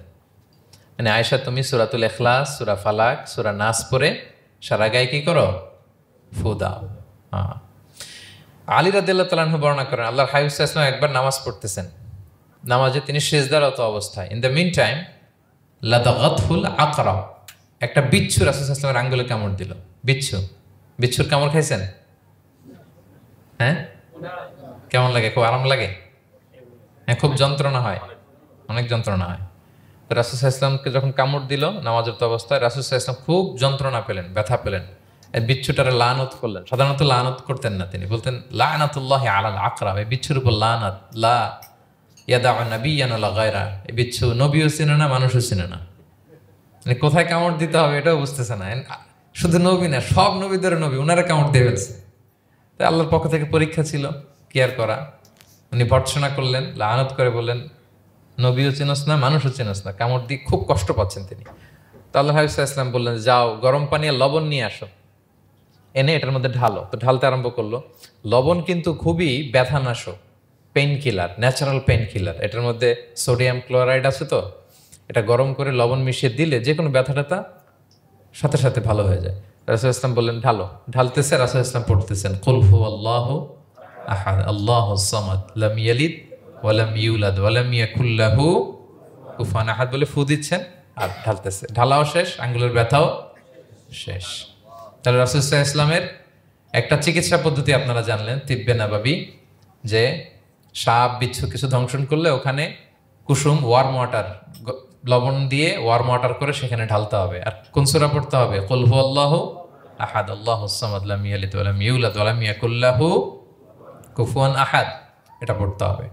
মানে আয়েশা, তুমি সূরাতুল ইখলাস, সূরা ফালাক, সূরা নাস পড়ে সারা গায়ে কি করো? ফু দাও। হ্যাঁ। আলী রাদিয়াল্লাহু তাআলা আনহু বর্ণনা করেন, আল্লাহর হাবিব সাল্লাল্লাহু আলাইহি ওয়াসাল্লাম একবার নামাজ পড়তেছেন, নামাজে তিনি সিজদারত অবস্থায়। ইন দ্য মিন টাইম লাদাগাতহুল আকরাব, একটা বিচ্ছু রাসূল সাল্লাল্লাহু আলাইহি ওয়াসাল্লামের আঙ্গুলে কামড় দিল। বিচ্ছুর কামড় খাইছেন? হ্যাঁ, কেমন লাগে? খুব আরাম লাগে? হ্যাঁ, খুব যন্ত্রণা হয়, অনেক যন্ত্রণা হয়। তো রাসূল সাল্লাল্লাহু আলাইহি ওয়াসাল্লামকে যখন কামড় দিল নামাজরত অবস্থায়, রাসূল সাল্লাল্লাহু আলাইহি ওয়াসাল্লাম খুব যন্ত্রণা পেলেন, ব্যথা পেলেন। এই বিচ্ছুটারে লানত করলেন। সাধারণত লানত করতেন না, তিনি বলতেন লানাতুল্লাহি আলাল আকরাব, এই বিচ্ছুর উপর লানাত। লা ইয়াদাউ নাবিয়্যান ওয়ালা গায়রা, এই বিচ্ছু নবীও চিনে না, মানুষও চিনে না। মানে কোথায় কামড় দিতে হবে এটাও বুঝতেছে না। শুধু নবী না, সব নবীদের নবী, ওনারা কামড় দিয়ে ফেলছে। তাই আল্লাহর পক্ষ থেকে পরীক্ষা ছিল, কেয়ার করা। উনি ভর্ৎসনা করলেন, লানত করে বললেন নবীও চিনস না, মানুষও চিনস না, কামড় দিয়ে খুব কষ্ট পাচ্ছেন তিনি। তো আল্লাহ হাবিব সাল্লাল্লাহু আলাইহি ওয়াসাল্লাম বললেন, যাও গরম পানি আর লবণ নিয়ে আসো, এনে এটার মধ্যে ঢালো। তো ঢালতে আরম্ভ করলো। লবণ কিন্তু খুবই ব্যথানাশক, pain killer, natural pain killer. এটার মধ্যে সোডিয়াম ক্লোরাইড আছে। তো এটা গরম করে লবণ মিশিয়ে দিলে যে কোনো ব্যথাটা সাথে সাথে ভালো হয়ে যায়। রাসূল ইসলাম বললেন ঢালো। ঢালতেছে, রাসূল ইসলাম পড়তেছেন কুল হুয়াল্লাহু আহাদ আল্লাহুস সামাদ লাম ইয়ালিদ ওয়া লাম ইউলাদ ওয়া লাম ইয়াকুল লাহু কুফুয়ান আহাদ বলে ফু দিচ্ছেন আর ঢালতেছে। ঢালাও শেষ, আঙ্গুলের ব্যথাও শেষ। তাহলে রাসূল সাল্লাল্লাহু আলাইহি ওয়াসাল্লামের একটা চিকিৎসা পদ্ধতি আপনারা জানলেন, তিব্বে নাবাবী, যে সাপ বিচ্ছু কিছু ধ্বংসন করলে ওখানে কুসুম, ওয়ার্ম ওয়াটার, লবণ দিয়ে ওয়ার্ম ওয়াটার করে সেখানে ঢালতে হবে। আর কোন সূরা পড়তে হবে? কুল হুয়াল্লাহু আহাদ আল্লাহুস সামাদ লাম ইয়ালিদ ওয়া লাম ইউলাদ ওয়া লাম ইয়াকুল লাহু কুফুয়ান আহাদ, এটা পড়তে হবে।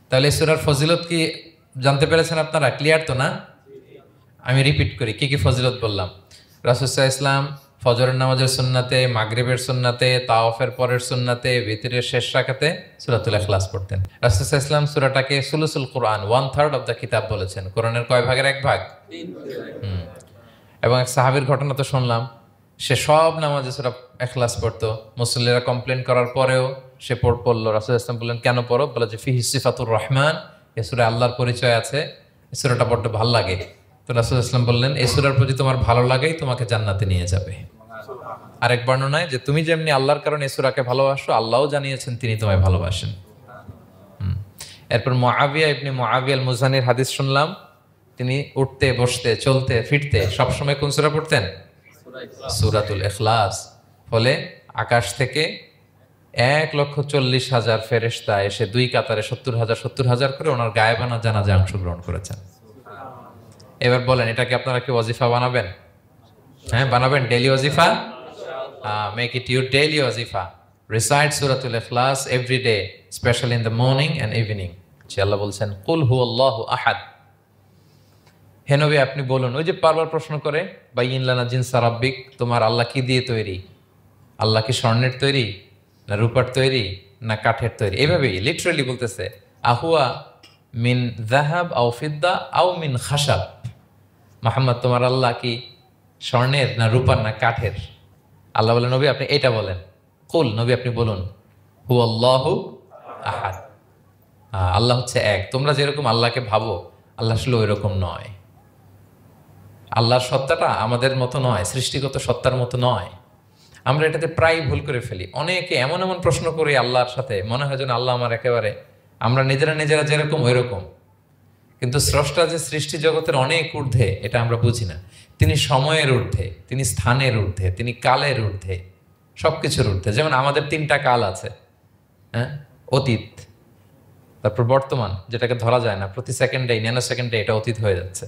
তাহলে এই সূরার ফজিলত কি জানতে পেরেছেন আপনারা? ক্লিয়ার তো না? আমি রিপিট করি কি কি ফজিলত বললাম। রাসূল সাল্লাল্লাহু আলাইহি ওয়াসাল্লাম ফজরের নামাজের সুন্নাতে, মাগরিবের সুন্নাতে, তাওয়াফের পরের সুন্নাতে, ভিতরের শেষ রাকাতে সূরাতুল ইখলাস পড়তেন। রাসূল সাল্লাল্লাহু আলাইহি ওয়াসাল্লাম সূরাটাকে সুলুসুল কোরআন, 1/3 অফ দ্য কিতাব বলেছেন। কোরআনের কয় ভাগের 1 ভাগ? 3 ভাগ। এবং এক সাহাবীর ঘটনা তো শুনলাম, সে সব নামাজে সূরা ইখলাস পড়তো। মুসল্লিরা কমপ্লেন করার পরেও সে পড়লো। রাসূল সাল্লাল্লাহু আলাইহি ওয়াসাল্লাম বললেন কেন পড়ো? বলে যে ফিহি সিফাতুর রহমান, এই সূরায় আল্লাহর পরিচয় আছে, এই সূরাটা বড্ড ভালো লাগে। তো রাসূল সাল্লাল্লাহু আলাইহি ওয়াসাল্লাম বললেন এই সূরার প্রতি তোমার ভালো লাগেই তোমাকে জান্নাতে নিয়ে যাবে। আরেক বর্ণনায় যে তুমি যেমনি আল্লাহর কারণে এই সূরাকে ভালোবাসো, আল্লাহও জানিয়েছেন তিনি তোমায় ভালোবাসেন। এরপর মুআবিয়া ইবনে মুআবিয়া আল মুজানির হাদিস শুনলাম, তিনি উঠতে বসতে চলতে ফিরতে সবসময় কোন সূরা পড়তেন? সূরাতুল ইখলাস। ফলে আকাশ থেকে 1,40,000 ফেরেশতা এসে 2 কাতারে 70,000 করে ওনার গায়েবানা জানাজায় অংশগ্রহণ করেছেন। এবার বলেন এটা কি আপনারা কি ওয়াজিফা বানাবেন? হ্যাঁ, বানাবেন daily ওয়াজিফা। Make it your daily wazifa. Recite Suratul Ikhlas every day, especially in the morning and evening. আল্লাহ বলছেন কুল হুয়াল্লাহু আহাদ। হে নবী আপনি বলুন, ওই যে বারবার প্রশ্ন করে বাইয়িন লানা জিনসা রাব্বিক, তোমার আল্লাহ কি দিয়ে তৈরি? আল্লাহ কি স্বর্ণের তৈরি, না রূপার তৈরি, না কাঠের তৈরি? এভাবেই লিটারালি বলতেছে আহুয়া মিন যাহাব আও ফিদ্দা আও মিন খাশাব। মুহাম্মদ তোমার আল্লাহ কি স্বর্ণের, না রূপার, না কাঠের? আল্লাহ বলেন নবী আপনি এটা বলেন, কুল নবী আপনি বলুন, হু আল্লাহু আহাদ, আল্লাহ হচ্ছে এক। তোমরা যেরকম আল্লাহকে ভাবো আল্লাহ আসলে ওই রকম নয়। আল্লাহর সত্তাটা আমাদের মতো নয়, সৃষ্টিগত সত্তার মতো নয়। আমরা এটাতে প্রায় ভুল করে ফেলি। অনেকে এমন এমন প্রশ্ন করি আল্লাহর সাথে, মনে হয় যেন আল্লাহ আমার একেবারে, আমরা নিজেরা নিজেরা যেরকম ওই রকম। কিন্তু স্রষ্টা যে সৃষ্টি জগতের অনেক ঊর্ধ্বে এটা আমরা বুঝি না। তিনি সময়ের ঊর্ধ্বে, তিনি স্থানের ঊর্ধ্বে, তিনি কালের ঊর্ধ্বে, সবকিছুর ঊর্ধ্বে। যেমন আমাদের 3টা কাল আছে, হ্যাঁ, অতীত, তারপর বর্তমান যেটাকে ধরা যায় না, প্রতি সেকেন্ডে ন্যানো সেকেন্ডে এটা অতীত হয়ে যাচ্ছে,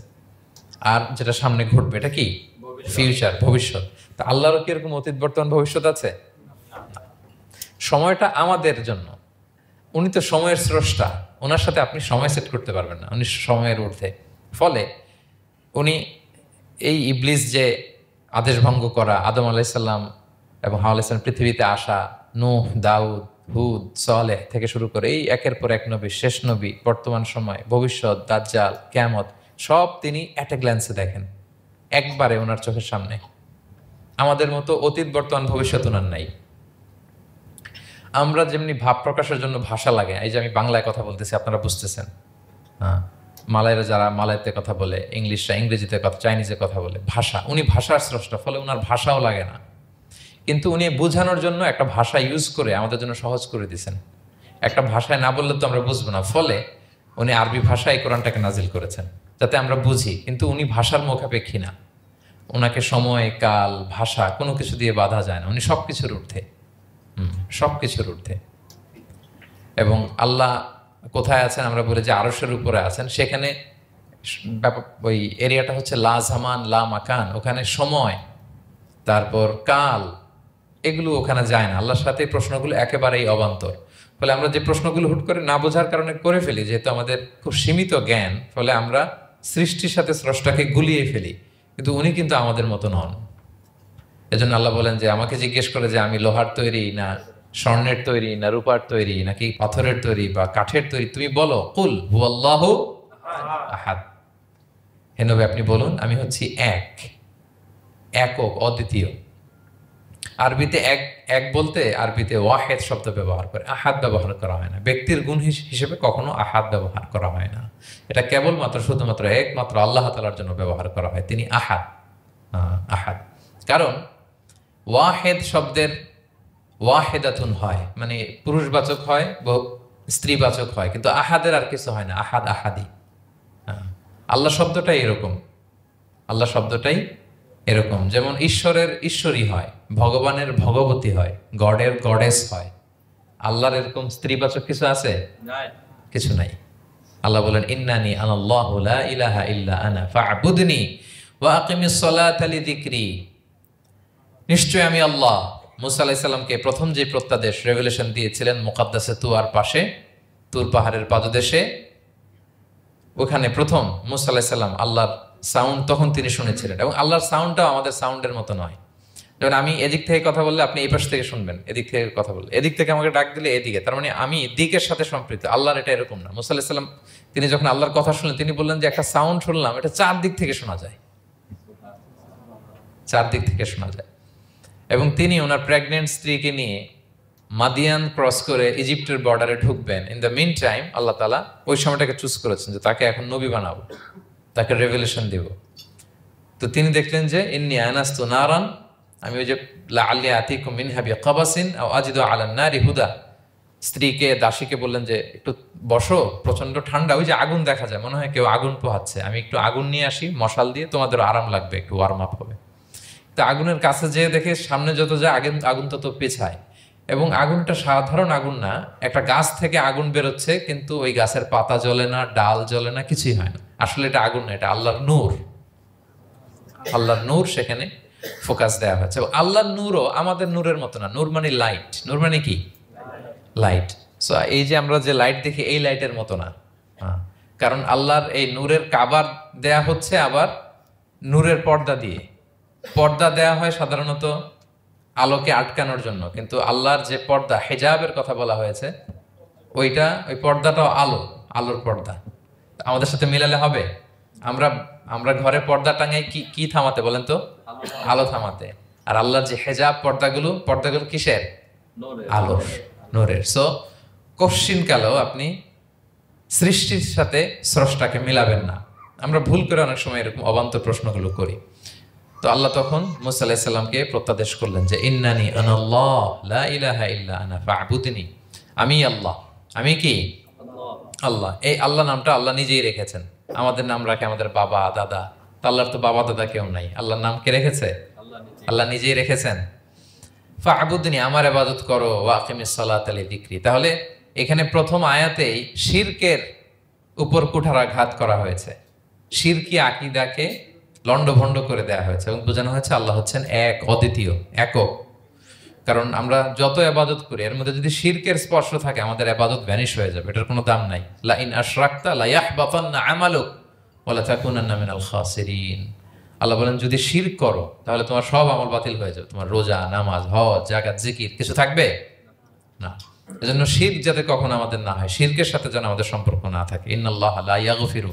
আর যেটা সামনে ঘটবে এটা কি ফিউচার, ভবিষ্যৎ। তা আল্লাহরও কি এরকম অতীত বর্তমান ভবিষ্যৎ আছে? সময়টা আমাদের জন্য, উনি তো সময়ের স্রষ্টা, ওনার সাথে আপনি সময় সেট করতে পারবেন না, উনি সময়ের ঊর্ধ্বে। ফলে উনি এই ইবলিস যে আদেশ ভঙ্গ করা, আদম আলাইসাল্লাম এবং হাওয়া আলাইসাল্লাম পৃথিবীতে আসা, নূহ, দাউদ, হুদ, সালেহ থেকে শুরু করে এই একের পর এক নবী, শেষ নবী, বর্তমান সময়, ভবিষ্যৎ, দাজ্জাল, কিয়ামত, সব তিনি অ্যাট এ গ্ল্যান্সে দেখেন, একবারে ওনার চোখের সামনে। আমাদের মতো অতীত বর্তমান ভবিষ্যৎ ওনার নাই। আমরা যেমনি ভাব প্রকাশের জন্য ভাষা লাগে, এই যে আমি বাংলায় কথা বলতেছি আপনারা বুঝতেছেন, হ্যাঁ, মালাইরা যারা মালাইতে কথা বলে, ইংলিশরা ইংরেজিতে কথা, চাইনিজে কথা বলে, ভাষা, উনি ভাষার স্রষ্টা, ফলে ওনার ভাষাও লাগে না। কিন্তু উনি বোঝানোর জন্য একটা ভাষা ইউজ করে আমাদের জন্য সহজ করে দিয়েছেন। একটা ভাষায় না বললে তো আমরা বুঝবো না, ফলে উনি আরবি ভাষায় কোরআনটাকে নাজিল করেছেন যাতে আমরা বুঝি। কিন্তু উনি ভাষার মুখাপেক্ষী না, ওনাকে সময়, কাল, ভাষা কোনো কিছু দিয়ে বাধা যায় না, উনি সব কিছুর ঊর্ধ্বে, সব কিছুর ঊর্ধ্বে। এবং আল্লাহ কোথায় আছেন আমরা বলি যে আরশের উপরে আছেন, সেখানে ওই এরিয়াটা হচ্ছে লা জামান লা মাকান, ওখানে সময় তারপর কাল এগুলো ওখানে যায় না। আল্লাহর সাথে প্রশ্নগুলো একেবারেই অবান্তর। ফলে আমরা যে প্রশ্নগুলো হুট করে না বোঝার কারণে করে ফেলি, যেহেতু আমাদের খুব সীমিত জ্ঞান, ফলে আমরা সৃষ্টির সাথে স্রষ্টাকে গুলিয়ে ফেলি। কিন্তু উনি কিন্তু আমাদের মতো নন। এজন্য আল্লাহ বলেন যে আমাকে জিজ্ঞেস করে যে আমি লোহার তৈরি না স্বর্ণের তৈরি না রূপার তৈরি নাকি পাথরের তৈরি বা কাঠের তৈরি, তুমি বলো, কুল হুয়াল্লাহু আহাদ, হে নবী আপনি বলুন আমি হচ্ছি এক, একক, অদ্বিতীয়। আরবিতে এক, এক বলতে আরবিতে ওয়াহেদ শব্দ ব্যবহার করে, আহাদ ব্যবহার করা হয় না। ব্যক্তির গুণ হিসেবে কখনো আহাদ ব্যবহার করা হয় না। এটা কেবলমাত্র শুধুমাত্র একমাত্র আল্লাহ তাআলার জন্য ব্যবহার করা হয়, তিনি আহাদ। আহাদ কারণ ওয়াহেদ শব্দের ওয়াহেদাতুন হয়, মানে পুরুষবাচক হয়, স্ত্রীবাচক হয়, কিন্তু আহাদের আর কিছু হয় না, আহাদ আহাদি। আল্লাহ শব্দটাই এরকম, আল্লাহ শব্দটাই এরকম। যেমন ঈশ্বরের ঈশ্বরী হয়, ভগবানের ভগবতী হয়, গডের গডেস হয়। আল্লাহর এরকম স্ত্রীবাচক কিছু আছে? কিছু নাই। আল্লাহ বলেন ইন্নানি আনাল্লাহু লা ইলাহা ইল্লা আনা ফা'বুদনি ওয়া আকিমিস সালাতা লিযিকরি, নিশ্চয় আমি আল্লাহ। মুসা আলাইহিস সালামকে প্রথম যে প্রত্যাদেশ রেভেলেশন দিয়েছিলেন মুকাদ্দাসে তুয়ার পাশে, তুর পাহাড়ের পাদদেশে, ওখানে প্রথম মুসা আলাইহিস সালাম আল্লাহর সাউন্ড তখন তিনি শুনেছিলেন। এবং আল্লাহর সাউন্ডটাও আমাদের সাউন্ডের মতো নয়। যেমন আমি এদিক থেকে কথা বললে আপনি এই পাশ থেকে শুনবেন, এদিক থেকে কথা বললে, এদিক থেকে আমাকে ডাক দিলে এদিকে, তার মানে আমি দিকের সাথে সম্পৃক্ত। আল্লাহর এটা এরকম না। মুসা আলাইহিস সালাম তিনি যখন আল্লাহর কথা শুনলেন, তিনি বললেন যে একটা সাউন্ড শুনলাম, এটা 4 দিক থেকে শোনা যায়, 4 দিক থেকে শোনা যায়। এবং তিনি ওনার প্রেগনেন্ট স্ত্রীকে নিয়ে মাদিয়ান ক্রস করে ইজিপ্টের বর্ডারে ঢুকবেন। ইন দ্য মিন টাইম আল্লাহ তাআলা ওই সময়টাকে চুজ করেছেন যে তাকে এখন নবী বানাবো, তাকে রেভেলেশন দিব। তো তিনি দেখলেন যে ইন্নী আনাস্তু নারান, আমি ওই যে লাআল্লি আতিকুম মিনহা বিকাবাসিন আও আজিদু আলান নারি হুদা, স্ত্রীকে দাসীকে বললেন যে একটু বসো, প্রচন্ড ঠান্ডা, ওই যে আগুন দেখা যায়, মনে হয় কেউ আগুন পোহাচ্ছে, আমি একটু আগুন নিয়ে আসি মশাল দিয়ে, তোমাদের আরাম লাগবে, একটু ওয়ার্ম আপ হবে। তো আগুনের কাছে যেয়ে দেখে সামনে যত যায় আগুন তত পেছায়। এবং আগুনটা সাধারণ আগুন না, একটা গাছ থেকে আগুন বেরোচ্ছে, কিন্তু ওই গাছের পাতা জ্বলে না, ডাল জ্বলে না, কিছুই হয় না। আসলে এটা আগুন না, এটা আল্লাহর নূর। আল্লাহর নূর সেখানে ফোকাস দেওয়া হয়েছে। আল্লাহর নূরও আমাদের নূরের মতো না। নূর মানে লাইট, নূর মানে কি লাইট। সো এই যে আমরা যে লাইট দেখি এই লাইটের মতো না। কারণ আল্লাহর এই নূরের কাবার দেয়া হচ্ছে আবার নূরের পর্দা দিয়ে। পর্দা দেয়া হয় সাধারণত আলোকে আটকানোর জন্য, কিন্তু আল্লাহর যে পর্দা, হিজাবের কথা বলা হয়েছে, ওই পর্দাটাও আলোর পর্দা। আমাদের সাথে মিলালে হবে? আমরা ঘরে পর্দা টাঙাই কি থামাতে বলেন তো? আলো থামাতে। আর আল্লাহর যে হেজাব পর্দাগুলো কিসের? আলোর, নূরের। সো কশ্চিন কালেও আপনি সৃষ্টির সাথে স্রষ্টাকে মিলাবেন না। আমরা ভুল করে অনেক সময় এরকম অবান্তর প্রশ্নগুলো করি। তো আল্লাহ তখন মুসা আলাইহিস সালামকে প্রত্যাদেশ করলেন যে ইন্নানি আনাল্লাহ লা ইলাহা ইল্লা আনা ফা'বুদনি, আমি আল্লাহ, আমি কি আল্লাহ। এই আল্লাহ নামটা আল্লাহ নিজেই রেখেছেন। আমাদের নাম রাখে আমাদের বাবা দাদা, তো আল্লাহর তো বাবা দাদা কেউ নাই, আল্লাহর নাম কে রেখেছে? আল্লাহ নিজেই রেখেছেন। ফা'বুদনি, আমার ইবাদত করো, ওয়া আকিমিস সালাতা লিযিকরি। তাহলে এখানে প্রথম আয়াতেই শিরকের উপর কুঠারাঘাত করা হয়েছে, শিরকি আকীদাকে লন্ডভন্ড করে দেওয়া হয়েছে এবং বোঝানো হয়েছে আল্লাহ হচ্ছেন এক, অদ্বিতীয়, একক। কারণ আমরা যত ইবাদত করি এর মধ্যে যদি শিরকের স্পর্শ থাকে আমাদের ইবাদত ভ্যানিশ হয়ে যাবে, এটার কোনো দাম নাই। লা ইন আশরাকতা লা ইয়াহবাতান্না আমালুক ওয়া লা তাকুনান্না মিনাল খাসিরিন। আল্লাহ বলেন যদি শিরক করো তাহলে তোমার সব আমল বাতিল হয়ে যাবে, তোমার রোজা, নামাজ, হজ, যাকাত, জিকির কিছু থাকবে না। এজন্য শিরক যাতে কখনো আমাদের না হয়, শিরকের সাথে যেন আমাদের সম্পর্ক না থাকে। ইন্নাল্লাহা লা ইয়াগফিরু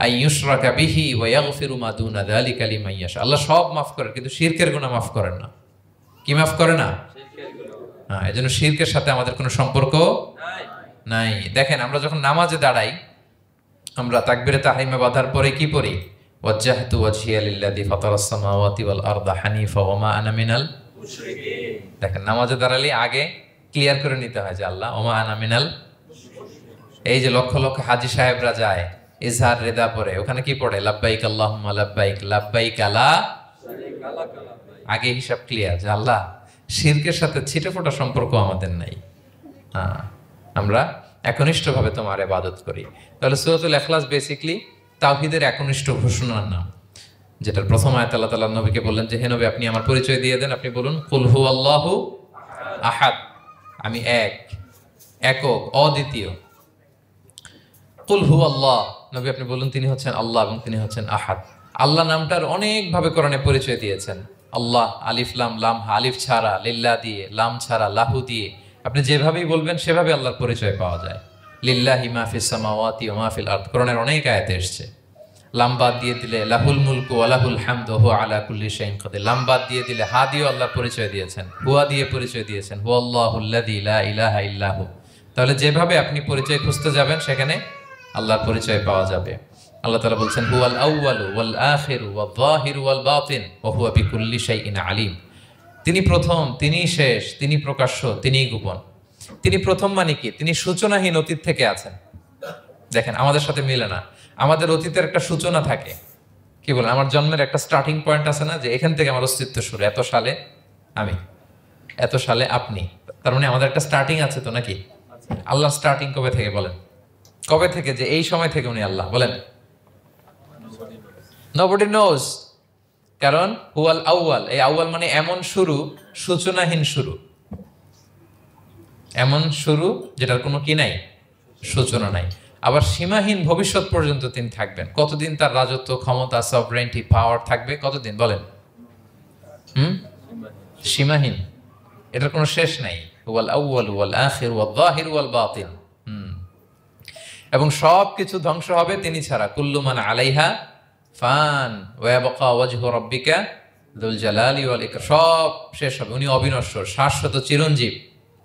আন ইউশরাকা বিহি ওয়া ইয়াগফিরু মা দুনা যালিকা লিমান ইয়াশা। আল্লাহ সব মাফ করেন কিন্তু শিরকের গুনাহ মাফ করেন না। কি মাফ করে না? হ্যাঁ, এজন্য শিরকের সাথে আমাদের কোনো সম্পর্ক নাই। দেখেন আমরা যখন নামাজে দাঁড়াই আমরা তাকবীরে তাহরিমে বাঁধার পরে কি পড়ি? ওয়াজ্জাহতু ওয়াজহিয়া লিল্লাযী ফাতারাস সামাওয়াতি ওয়াল আরদা হানিফা ওয়া মা আনা মিনাল মুশরিকিন। দেখেন নামাজে দাঁড়ালে আগে ক্লিয়ার করে নিতে হয় যে আল্লাহ ওয়া মা আনা মিনাল। এই যে লক্ষ লক্ষ হাজী সাহেবরা যায় ইজহার রিদা পড়ে, ওখানে কি পড়ে? লাব্বাইক আল্লাহুম্মা লাব্বাইক লাব্বাইক লা শারীকা লাক লাব্বাইক। আগে হিসাব ক্লিয়ার যে আল্লাহ শিরকের সাথে ছিটেফোঁটা সম্পর্ক আমাদের নাই। হ্যাঁ, আমরা একনিষ্ঠভাবে তোমার ইবাদত করি। তাহলে সূরাতুল ইখলাস বেসিক্যালি তাওহীদের একনিষ্ঠ ঘোষণার নাম, যেটার প্রথম আয়াত আল্লাহ তাআলা নবীকে বললেন যে হে নবী আপনি আমার পরিচয় দিয়ে দেন, আপনি বলুন কুল হুয়াল্লাহু আহাদ, আমি এক, একক, অদ্বিতীয়। কুল হুয়াল্লাহ, নবী আপনি বলুন তিনি হচ্ছেন আল্লাহ এবং তিনি হচ্ছেন আহাদ। আল্লাহ নামটার অনেকভাবে কোরআনে পরিচয় দিয়েছেন। আল্লাহ আলিফ লাম, লাম আলিফ ছাড়া, লিল্লাহ দিয়ে, লাম ছাড়া, লাহু দিয়ে, আপনি যেভাবেই বলবেন সেভাবে আল্লাহর পরিচয় পাওয়া যায়। লিল্লাহি মা ফিস সামাওয়াতি ওয়া মা ফিল আরদ, কোরআনের অনেক আয়াতে এসেছে। লাম বাদ দিয়ে দিলে লাহুল মুলকু ওয়া লাহুল হামদু ওয়া হুয়া আলা কুল্লি শাইইন কাদির। লাম বাদ দিয়ে দিলে হা দিয়ে আল্লাহর পরিচয় দিয়েছেন, হুয়া দিয়ে পরিচয় দিয়েছেন, হুয়াল্লাহুল্লাযী লা ইলাহা ইল্লাহু। তাহলে যেভাবে আপনি পরিচয় খুঁজতে যাবেন সেখানে আল্লাহর পরিচয় পাওয়া যাবে। আল্লাহ তাআলা বলছেন হুয়াল আউয়ালু ওয়াল আখিরু ওয়াল যাহিরু ওয়াল বাতিন ওয়া হুয়া বিকুল্লি শাইইন আলিম। তিনি প্রথম, তিনি শেষ, তিনি প্রকাশ্য, তিনি গোপন। তিনি প্রথম মানে কি? তিনি সূচনাহীন অতীত থেকে আছেন। দেখেন আমাদের সাথে মিলে না, আমাদের অতীতের একটা সূচনা থাকে। কি বলেন? আমার জন্মের একটা স্টার্টিং পয়েন্ট আছে না, যে এখান থেকে আমার অস্তিত্ব শুরু, এত সালে আমি, এত সালে আপনি। তার মানে আমাদের একটা স্টার্টিং আছে তো নাকি? আল্লাহ স্টার্টিং কবে থেকে বলেন? কবে থেকে? যে এই সময় থেকে উনি আল্লাহ বলেন? Nobody knows, কারণ হুয়াল আউয়াল, এই আউয়াল মানে এমন শুরু, সূচনাহীন শুরু, এমন শুরু যেটার কোনো কি নাই, সূচনা নাই। আবার সীমাহীন ভবিষ্যৎ পর্যন্ত তিনি থাকবেন। কতদিন তার রাজত্ব, ক্ষমতা, সভরেন্টি, পাওয়ার থাকবে? কতদিন বলেন? সীমাহীন, এটার কোনো শেষ নাই। হুয়াল আউয়াল ওয়াল আখির ওয়াল যাহির ওয়াল বাতিন। এবং সব কিছু ধ্বংস হবে তিনি ছাড়া। কুল্লু মান আলাইহা ফান ওয়া ইয়াবকা ওয়াজহু রাব্বিকা যুল জালালি ওয়াল ইকরাম। সব শেষ হবে, উনি অবিনশ্বর, শাশ্বত, চিরঞ্জীব।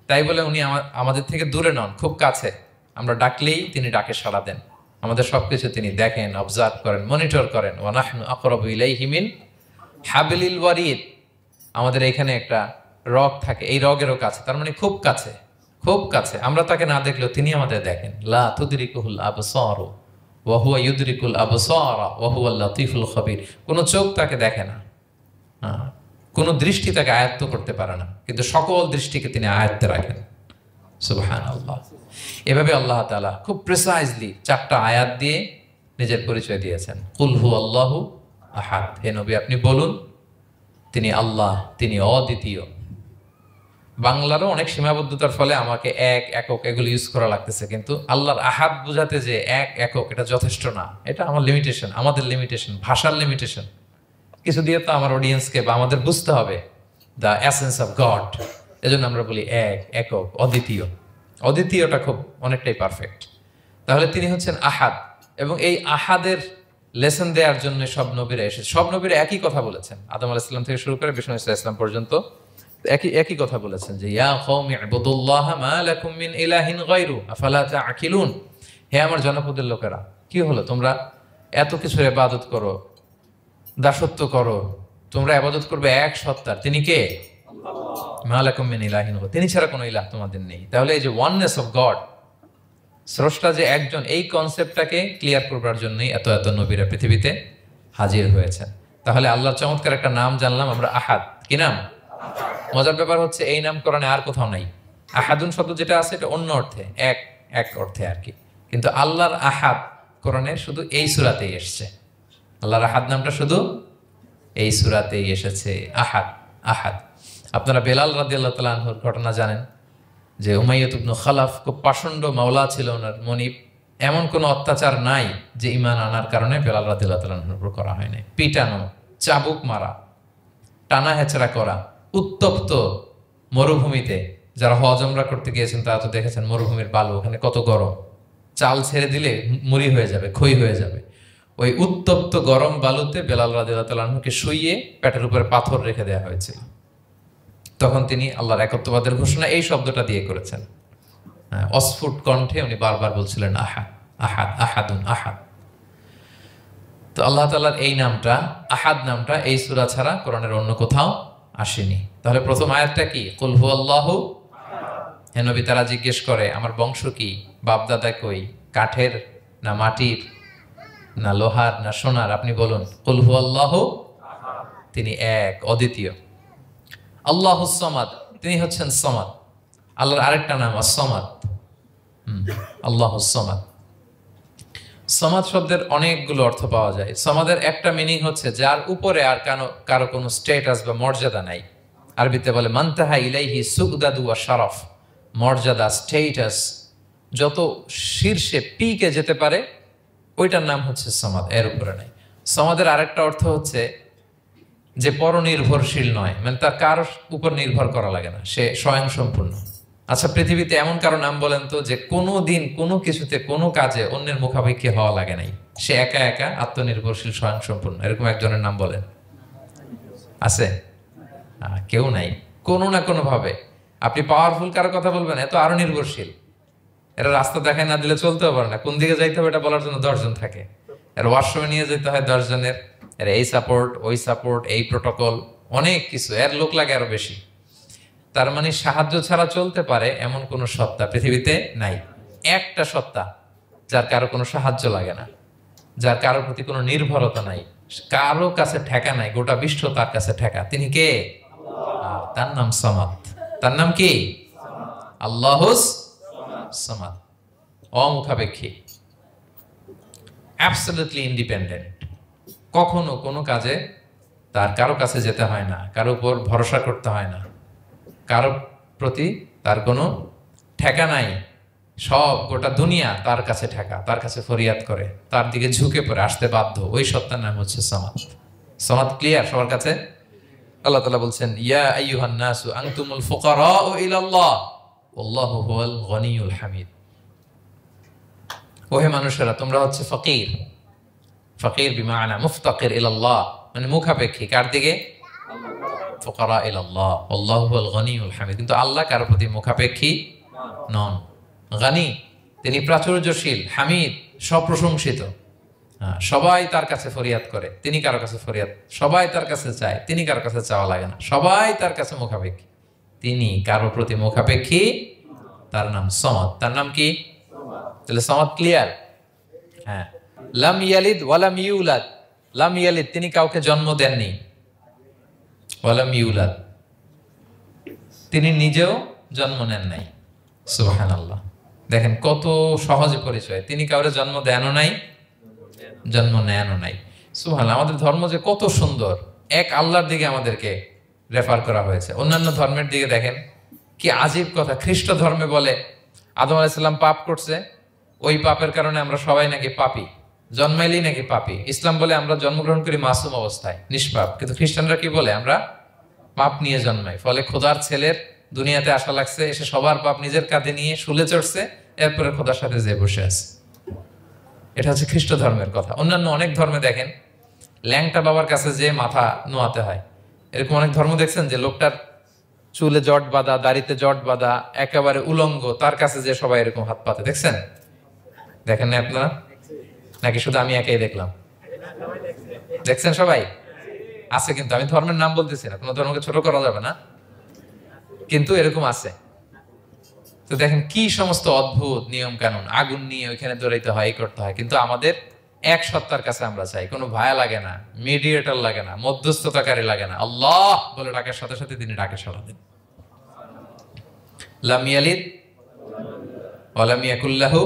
তাই বলে উনি আমাদের থেকে দূরে নন, খুব কাছে। আমরা ডাকলেই তিনি ডাকে সাড়া দেন। আমাদের সবকিছু তিনি দেখেন, অবজার্ভ করেন, মনিটর করেন। ওয়া নাহনু আকরাবু ইলাইহি মিন হাবলিল ওয়ারিদ। আমাদের এখানে একটা রগ থাকে, এই রগেরও কাছে, তার মানে খুব কাছে, খুব কাছে। আমরা তাকে না দেখলেও তিনি আমাদের দেখেন। লা তুদরিকুহুল আবসার ওয়া হুয়া ইউদরিকুল আবসার ওয়া হুয়াল লাতীফুল খবীর। কোনো চোখ তাকে দেখে না, কোনো দৃষ্টি তাকে আয়ত্ত করতে পারে না, কিন্তু সকল দৃষ্টিকে তিনি আয়ত্তে রাখেন। সুবহানাল্লাহ। এভাবে আল্লাহ তাআলা খুব প্রিসাইজলি 4টা আয়াত দিয়ে নিজের পরিচয় দিয়েছেন। কুল হুয়াল্লাহু আহাদ, হে নবী আপনি বলুন তিনি আল্লাহ, তিনি অদ্বিতীয়। বাংলারও অনেক সীমাবদ্ধতার ফলে আমাকে এক, একক এগুলো ইউজ করা লাগতেছে, কিন্তু আল্লাহর আহাদ বোঝাতে যে এক, একক, এটা যথেষ্ট না। এটা আমার লিমিটেশন, আমাদের লিমিটেশন, ভাষার লিমিটেশন। কিছু দিয়ে তো আমার অডিয়েন্সকে বা আমাদের বুঝতে হবে দ্য এসেন্স অফ গড। এজন্য আমরা বলি এক, একক, অদ্বিতীয়। অদ্বিতীয়টা খুব অনেকটাই পারফেক্ট। তাহলে তিনি হচ্ছেন আহাদ, এবং এই আহাদের লেসন দেওয়ার জন্য সব নবীরা এসেছে। সব নবীরা একই কথা বলেছেন, আদম আলাইহিস সালাম থেকে শুরু করে বিষ্ণু ইসা ইসলাম পর্যন্ত একই কথা বলেছেন যে ইয়া কওমি ইবুদুল্লাহ মা লাকুম মিন ইলাহিন গায়রু আফালা তাআকিলুন। হে আমার জনপদের লোকেরা, কি হলো তোমরা এত কিছুর ইবাদত করো, দাসত্ব করো, তোমরা ইবাদত করবে এক সত্তার, তিনি কে? মা লাকুম মিন ইলাহিন গায়রু, তিনি ছাড়া কোনো ইলাহ তোমাদের নেই। তাহলে এই যে ওয়াননেস অফ গড, স্রষ্টা যে একজন, এই কনসেপ্টটাকে ক্লিয়ার করবার জন্যই এত এত নবীরা পৃথিবীতে হাজির হয়েছেন। তাহলে আল্লাহর চমৎকার একটা নাম জানলাম আমরা, আহাদ। কি নাম? মজার ব্যাপার হচ্ছে এই নাম কোরআনে আর কোথাও নাই। আহাদুন শব্দ যেটা আছে এটা অন্য অর্থে, এক অর্থে আর কি, কিন্তু আল্লাহর আহাদ কোরআনে শুধু এই সূরাতেই এসেছে। আল্লাহর আহাদ নামটা শুধু এই সূরাতেই এসেছে, আহাদ আহাদ। আপনারা বেলাল রাদিয়াল্লাহু তাআলা আনহুর ঘটনা জানেন যে উমাইয়া ইবনে খালাফ খুব পাষণ্ড মাওলা ছিল ওনার, মনিব। এমন কোনো অত্যাচার নাই যে ঈমান আনার কারণে বেলাল রাদিয়াল্লাহু তাআলা আনহুর উপর করা হয়নি। পিটানো, চাবুক মারা, টানা হেচড়া করা, উত্তপ্ত মরুভূমিতে। যারা হজ উমরা করতে গিয়েছেন তারা তো দেখেছেন মরুভূমির বালু, ওখানে কত গরম, চাল ছেড়ে দিলে মুড়ি হয়ে যাবে, খই হয়ে যাবে। ওই উত্তপ্ত গরম বালুতে বেলাল রাদিয়াল্লাহু তাআলা আনহুকে শুইয়ে পেটের উপরে পাথর রেখে দেওয়া হয়েছিল। তখন তিনি আল্লাহর একত্ববাদের ঘোষণা এই শব্দটা দিয়ে করেছেন। অস্ফুট কণ্ঠে উনি বারবার বলছিলেন আহাদ আহাদ আহাদুন আহাদ। তো আল্লাহ তাআলার এই নামটা, আহাদ নামটা, এই সূরা ছাড়া কোরআনের অন্য কোথাও আসেনি। তাহলে প্রথম আয়াতটা কি? কুল হুয়াল্লাহু। হে নবী, তারা জিজ্ঞেস করে আমার বংশ কি, বাপদাদা কই, কাঠের না মাটির না লোহার না সোনার, আপনি বলুন কুল হুয়াল্লাহু, তিনি এক, অদ্বিতীয়। আল্লাহুস সামাদ, তিনি হচ্ছেন সামাদ। আল্লাহর আরেকটা নাম আস-সামাদ, আল্লাহুস সামাদ। সামাদ শব্দের অনেকগুলো অর্থ পাওয়া যায়। সামাদের একটা মিনিং হচ্ছে যার উপরে আর কারো কোনো স্ট্যাটাস বা মর্যাদা নাই। আরবিতে বলে মানতাহা ইলাইহি সুগদাদু ওয়া শারাফ, মর্যাদা, স্ট্যাটাস যত শীর্ষে পিকে যেতে পারে ওইটার নাম হচ্ছে সামাদ, এর উপরে নাই। সামাদের আরেকটা অর্থ হচ্ছে যে পরনির্ভরশীল নয়, মানে তার কারো উপর নির্ভর করা লাগে না, সে স্বয়ংসম্পূর্ণ। আচ্ছা, পৃথিবীতে এমন কারো নাম বলেন তো যে কোনো দিন কোনো কিছুতে কোনো কাজে অন্যের মুখাপেক্ষী হওয়া লাগে নাই, সে একা একা আত্মনির্ভরশীল স্বয়ংসম্পূর্ণ, এরকম একজনের নাম বলেন। আছে? কেউ নাই। কোনো না কোনো ভাবে আপনি পাওয়ারফুল কারো কথা বলবেন, এত আরো নির্ভরশীল, এরা রাস্তা দেখায় না দিলে চলতেও পারে না, কোন দিকে যাইতে হবে এটা বলার জন্য 10 জন থাকে, এর ওয়াশরুমে নিয়ে যেতে হয় 10 জনের, এর এই সাপোর্ট ওই সাপোর্ট এই প্রোটোকল অনেক কিছু, এর লোক লাগে আরো বেশি। তার মানে সাহায্য ছাড়া চলতে পারে এমন কোন সত্তা পৃথিবীতে নাই। একটা সত্তা যার কারো কোনো সাহায্য লাগে না, যার কারোর প্রতি কোনো নির্ভরতা নাই, কারো কাছে ঠেকা নাই, গোটা বিশ্ব তার কাছে ঠেকা, তিনি কে? তার নাম সামাদ। তার নাম কি? আল্লাহুস সামাদ, অমুখাপেক্ষী, অ্যাবসলিউটলি ইন্ডিপেন্ডেন্ট। কখনো কোনো কাজে তার কারো কাছে যেতে হয় না, কারো উপর ভরসা করতে হয় না, কারো প্রতি তার কোনো ঠেকা নাই। সব গোটা দুনিয়া তার কাছে ঠেকা, তার কাছে ফরিয়াদ করে, তার দিকে ঝুঁকে পড়ে আসতে বাধ্য, ওই সত্তার নাম হচ্ছে সামাদ। সামাদ ক্লিয়ার সবার কাছে? আল্লাহ তাআলা বলছেন ইয়া আইয়ুহান নাসু আনতুমুল ফুকারাউ ইলাল্লাহ ওয়াল্লাহু হুয়াল গনিয়ুল হামিদ। ওহে মানুষেরা, তোমরা হচ্ছে ফকির। ফকির বিমানা মুফতাকির ইলাল্লাহ, মানে মুখাপেক্ষী কার দিকে? ফুকারা ইলাল্লাহ আল্লাহু হুয়াল গনিয়ুল হামিদ। কিন্তু আল্লাহ কারো প্রতি মুখাপেক্ষী নন। গনি, তিনি প্রাচুর্যশীল, হামিদ, সপ্রশংসিত। সবাই তার কাছে ফরিয়াদ করে, তিনি কারো কাছে ফরিয়াদ, সবাই তার কাছে চায়, তিনি কারো কাছে চাওয়া লাগে না, সবাই তার কাছে মুখাপেক্ষী, তিনি কারো প্রতি মুখাপেক্ষী। তার নাম সামাদ। তার নাম কি? তাহলে সামাদ ক্লিয়ার। হ্যাঁ, লাম ইয়ালিদ ওয়ালাম ইউলাদ। লাম ইয়ালিদ, তিনি কাউকে জন্ম দেননি। ওয়ালাম ইউলাদ, তিনি নিজেও জন্ম নেন নাই। সুবহানাল্লাহ, দেখেন কত সহজে পরিচয়। তিনি কাউরে জন্ম দেনও নাই, জন্ম নেনও নাই। সুবহানাল্লাহ, আমাদের ধর্ম যে কত সুন্দর, এক আল্লাহর দিকে আমাদেরকে রেফার করা হয়েছে। অন্যান্য ধর্মের দিকে দেখেন কি আজীব কথা। খ্রিস্ট ধর্মে বলে আদম আলাইহিস সালাম পাপ করছে, ওই পাপের কারণে আমরা সবাই নাকি পাপী, জন্মাইলেই নাকি পাপী। ইসলাম বলে আমরা জন্মগ্রহণ করি মাসুম অবস্থায়, নিষ্পাপ। কিন্তু খ্রিস্টানরা কি বলে? আমরা পাপ নিয়ে জন্মাই, ফলে খোদার ছেলের দুনিয়াতে আসা লাগছে, এসে সবার পাপ নিজের কাঁধে নিয়ে শুলে চড়ছে, এরপরে খোদার সাথে যে বসে আছে। এটা হচ্ছে খ্রিস্ট ধর্মের কথা। অন্যান্য অনেক ধর্মে দেখেন ল্যাংটা বাবার কাছে যে মাথা নোয়াতে হয়, এরকম অনেক ধর্ম দেখছেন যে লোকটার চুলে জট বাঁধা, দাড়িতে জট বাঁধা, একেবারে উলঙ্গ, তার কাছে যে সবাই এরকম হাত পাতে, দেখছেন? দেখেন না আপনারা? নাকি শুধু আমি একাই দেখলাম? দেখছেন সবাই? আছে, কিন্তু আমি ধর্মের নাম বলতেছি না, কোনো ধর্মকে ছোট করা যাবে না, কিন্তু এরকম আছে। তো দেখেন কি সমস্ত অদ্ভুত নিয়ম কানুন, আগুন নিয়ে ওইখানে দৌড়াইতে হয়, করতে হয়, কিন্তু আমাদের এক সত্তার কাছে আমরা চাই। কোনো ভায়া লাগে না, মিডিয়েটর লাগে না, মধ্যস্থতাকারী লাগে না, আল্লাহ বলে ডাকার সাথে সাথে তিনি ডাকে সাড়া দেন। লাম ইয়ালিদ ওয়া লাম ইয়াকুল লাহু,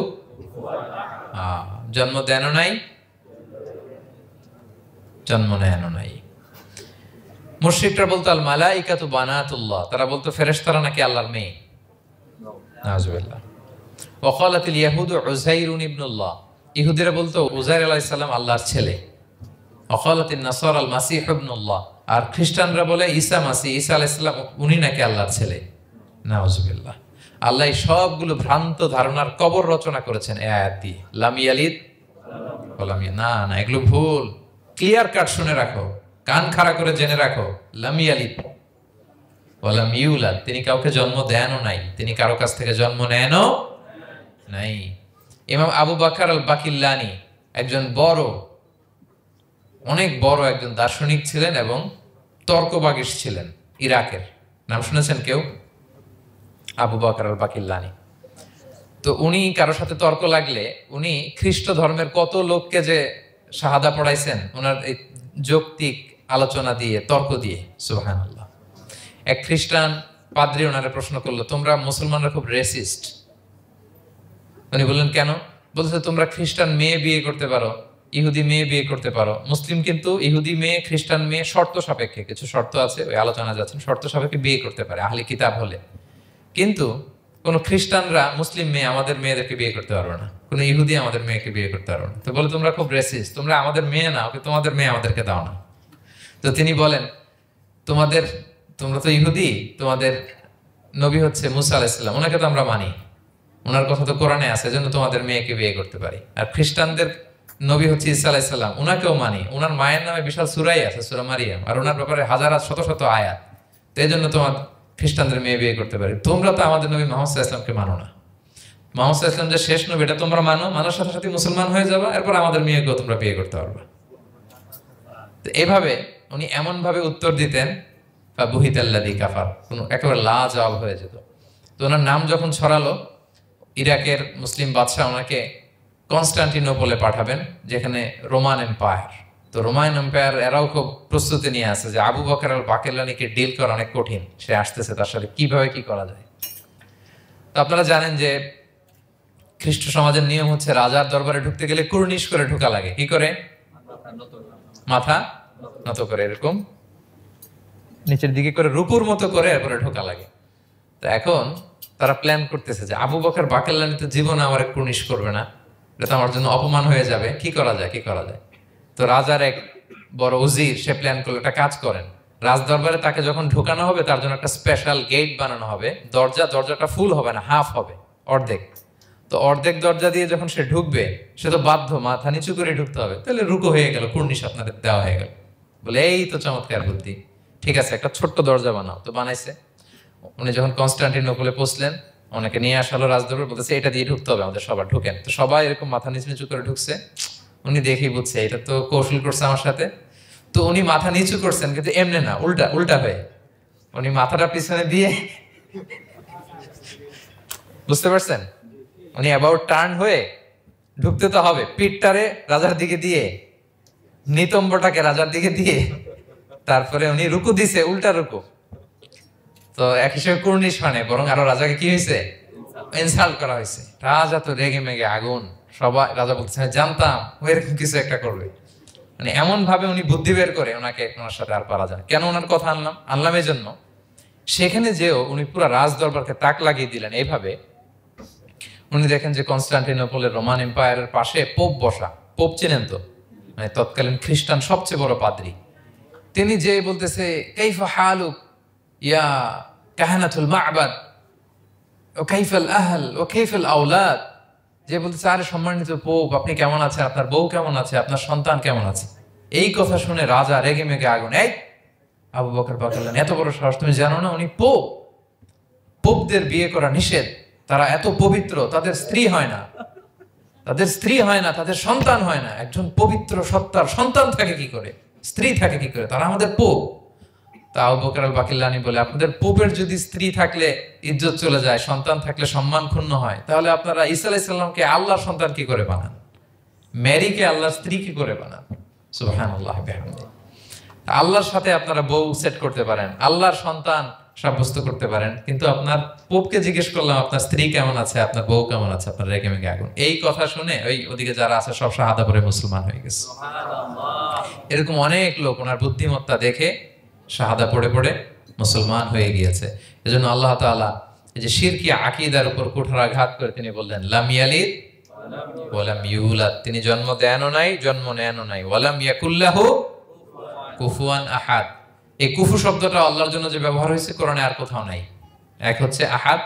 জন্ম দেনও নাই, জন্ম নেনও নাই। মুশরিকরা বলতো আল মালাইকাতু বানাতুল্লাহ, তারা বলতো ফেরেশতারা নাকি আল্লাহর মেয়ে। নাউজুবিল্লাহ। ওয়া ক্বালাতিল ইয়াহুদু উযাইরুন ইবনুল্লাহ, ইহুদিরা বলতো উযাইর আলাইহিস সালাম আল্লাহর ছেলে। ওয়া ক্বালাতিন নাসারা আল মাসীহ ইবনুল্লাহ, আর খ্রিস্টানরা বলে ঈসা মাসীহ, ঈসা আলাইহিস সালাম উনি নাকি আল্লাহর ছেলে। নাউজুবিল্লাহ। আল্লাহ সবগুলো ভ্রান্ত ধারণার কবর রচনা করেছেন এই আয়াত দিয়ে। লাম ইয়ালিদ ওয়া লাম না না, এগুলো ভুল। ক্লিয়ার কাট শুনে রাখো, কান খাড়া করে জেনে রাখো, লাম ইয়ালিদ ওয়া লাম ইউলাদ, তিনি কাউকে জন্ম দেনও নাই, তিনি কারো কাছ থেকে জন্ম নেনও নাই। ইমাম আবু বকর আল বাকিল্লানি একজন বড়, অনেক বড় একজন দার্শনিক ছিলেন এবং তর্কবাগীশ ছিলেন, ইরাকের। নাম শুনেছেন কেউ? আবু বকর আল বাকিল্লানি। তো উনি কারোর সাথে তর্ক লাগলে উনি খ্রিস্ট ধর্মের কত লোককে যে শাহাদা পড়াইছেন ওনার এই যৌক্তিক আলোচনা দিয়ে, তর্ক দিয়ে। সুবহানাল্লাহ। এক খ্রিস্টান পাদ্রী ওনারে প্রশ্ন করলো, তোমরা মুসলমানরা খুব রেসিস্ট। উনি বললেন কেন? বলছে তোমরা খ্রিস্টান মেয়ে বিয়ে করতে পারো, ইহুদি মেয়ে বিয়ে করতে পারো, মুসলিম কিন্তু ইহুদি মেয়ে খ্রিস্টান মেয়ে শর্ত সাপেক্ষে, কিছু শর্ত আছে ওই আলোচনা যাচ্ছেন, শর্ত সাপেক্ষে বিয়ে করতে পারে আহলি কিতাব হলে, কিন্তু কোন খ্রিস্টানরা মুসলিম মেয়ে আমাদের মেয়েদেরকে বিয়ে করতে পারবে না, কোন ইহুদি আমাদের মেয়েকে বিয়ে করতে পারবে না। তো বলে তোমরা খুব রেসিস্ট, তোমরা আমাদের মেয়ে না, ওকে তোমাদের মেয়ে আমাদেরকে দাও না। তো তিনি বলেন তোমরা তো ইহুদি, তোমাদের নবী হচ্ছে মুসা আলাইহিস সালাম, ওনাকে তো আমরা মানি, ওনার কথা তো কোরআনে আছে, এজন্য তোমাদের মেয়েকে বিয়ে করতে পারি। আর খ্রিস্টানদের নবী হচ্ছে ঈসা আলাইহিস সালাম, ওনাকেও মানি, ওনার মায়ের নামে বিশাল সূরাই আছে, সূরা মারিয়াম, আর ওনার ব্যাপারে হাজার শত শত আয়াত, তো এই জন্য তোমার খ্রিস্টানদের মেয়ে বিয়ে করতে পারি। তোমরা তো আমাদের নবী মুহাম্মদ সাল্লাল্লাহু আলাইহি ওয়াসাল্লামকে মানো না, মুহাম্মদ সাল্লাল্লাহু আলাইহি ওয়াসাল্লাম যে শেষ নবী এটা তোমরা মানো, মানার সাথে সাথে মুসলমান হয়ে যাবে, এরপর আমাদের মেয়েকেও তোমরা বিয়ে করতে পারবে। তো এইভাবে উনি এমন ভাবে উত্তর দিতেন, বুহিতাল্লাযী কাফার, কোনো একেবারে লাজবাব হয়ে যেত। তো ওনার নাম যখন ছড়ালো, ইরাকের মুসলিম বাদশাহ ওনাকে কনস্টান্টিনোপলে পাঠাবেন, যেখানে রোমান এম্পায়ার। তো রোমান এম্পায়ার এরাও খুব প্রস্তুতি নিয়ে আসে যে আবু বকর আল বাকিল্লানিকে ডিল করা অনেক কঠিন, সে আসতেছে, তার সাথে কিভাবে কি করা যায়। তো আপনারা জানেন যে খ্রিস্ট সমাজের নিয়ম হচ্ছে রাজার দরবারে ঢুকতে গেলে কুর্নিশ করে ঢোকা লাগে। কি করে? মাথা নত করে, এরকম নিচের দিকে করে রূপুর মতো করে এরপরে ঢোকা লাগে। তো এখন তারা প্ল্যান করতেছে যে আবু বকর বাকিল্লানি তো জীবনে আমার কুর্নিশ করবে না, এটা তো আমার জন্য অপমান হয়ে যাবে, কি করা যায়। তো রাজার এক বড় উজির সে প্ল্যান করলো, একটা কাজ করেন, রাজ দরবারে তাকে যখন ঢোকানো হবে তার জন্য একটা স্পেশাল গেট বানানো হবে, দরজাটা ফুল হবে না, হাফ হবে, অর্ধেক। তো অর্ধেক দরজা দিয়ে যখন সে ঢুকবে, সে তো বাধ্য মাথা নিচু করে ঢুকতে হবে, তাহলে রুকু হয়ে গেল, কুর্নিশ আপনাদের দেওয়া হয়ে গেল। বলে এই তো চমৎকার বুদ্ধি, ঠিক আছে একটা ছোট্ট দরজা বানাও। তো বানাইছে। উনি যখন কনস্টান্টিনোপলে পৌঁছলেন, ওনাকে নিয়ে আসালো রাজদরবার, বলতেছে এটা দিয়ে ঢুকতে হবে আমাদের, সবার ঢুকেন। তো সবাই এরকম মাথা নিচু করে ঢুকছে। উনি দেখেই বুঝছে এটা তো কৌশল করছে আমার সাথে। তো উনি মাথা নিচু করছেন, কিন্তু এমনি না, উল্টা হয়ে উনি মাথাটা পিছনে দিয়ে, বুঝতে পারছেন, উনি অ্যাবাউট টার্ন হয়ে ঢুকতে তো হবে, পিঠটারে রাজার দিকে দিয়ে, নিতম্বটাকে রাজার দিকে দিয়ে, তারপরে উনি রুকু দিছে, উল্টা রুকু। তো এক হিসেবে কুর্নিশ মানে, বরং আরো রাজাকে কি হয়েছে, ইনসাল্ট করা হয়েছে। রাজা তো রেগে মেগে আগুন, সবাই রাজা বলতেছে জানতাম ও এরকম কিছু একটা করবে। মানে এমন ভাবে উনি বুদ্ধি বের করে ওনার সাথে আর পারা যায়। কেন ওনার কথা আনলাম এই জন্য, সেখানে যেও উনি পুরো রাজ দরবারকে তাক লাগিয়ে দিলেন এইভাবে। উনি দেখেন যে কনস্টান্টিনোপলের রোমান এম্পায়ারের পাশে পোপ বসা, পোপ চেনেন তো, মানে তৎকালীন খ্রিস্টান সবচেয়ে বড় পাদ্রী। তিনি যে বলতেছে কাইফা হালুক ইয়া কাহানাতুল মা'বাদ ওয়া কাইফাল আহল ওয়া কাইফাল আওলাদ, যে বলতেছে আরে সম্মানিত পোপ আপনি কেমন আছেন, আপনার বউ কেমন আছে, আপনার সন্তান কেমন আছে। এই কথা শুনে রাজা রেগে মেগে আগুন, এই আবু বকর বললেন এত বড় সাহস, তুমি জানো না উনি পোপ? পোপদের বিয়ে করা নিষেধ, তারা এত পবিত্র, তাদের স্ত্রী হয় না, তাদের স্ত্রী হয় না, তাদের সন্তান হয় না। একজন পবিত্র সত্তার সন্তান থাকে কি করে, স্ত্রী থাকে কি করে, তারা আমাদের পোপ। তা আবু বকর আল বাকিল্লানি বলে, আপনাদের পোপের যদি স্ত্রী থাকলে ইজ্জত চলে যায়, সন্তান থাকলে সম্মান ক্ষুণ্ণ হয়, তাহলে আপনারা ঈসা আলাইহিস সালামকে আল্লাহর সন্তান কি করে বানান, মেরিকে আল্লাহর স্ত্রী কি করে বানান? সুবহানাল্লাহ বিহামদিহি। আল্লাহর সাথে আপনারা বউ সেট করতে পারেন, আল্লাহর সন্তান সাব্যস্ত করতে পারেন, কিন্তু আপনার পোপকে জিজ্ঞেস করলাম আপনার স্ত্রী কেমন আছে, আপনার বউ কেমন আছে, আপনার রেগে মেগে আগুন। এই কথা শুনে ওই ওদিকে যারা আছে সব শাহাদা পড়ে মুসলমান হয়ে গেছে। এরকম অনেক লোক ওনার বুদ্ধিমত্তা দেখে শাহাদা পড়ে পড়ে মুসলমান হয়ে গিয়েছে। এজন্য আল্লাহ তাআলা এই যে শিরকি আকীদার উপর কুঠারাঘাত করে তিনি বললেন লাম ইয়ালিদ ওয়া লাম ইউলাদ, তিনি জন্ম দেনও নাই, জন্ম নেনও নাই, ওয়া লাম ইয়াকুল্লাহু কুফুয়ান আহাদ। এই কুফু শব্দটা আল্লাহর জন্য যে ব্যবহার হয়েছে কোরআনে আর কোথাও নাই। এক হচ্ছে আহাদ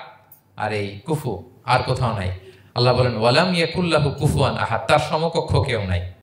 আর এই কুফু, আর কোথাও নাই। আল্লাহ বলেন ওয়ালাম ইয়াকুল্লাহু কুফুয়ান আহাদ, তার সমকক্ষ কেউ নাই।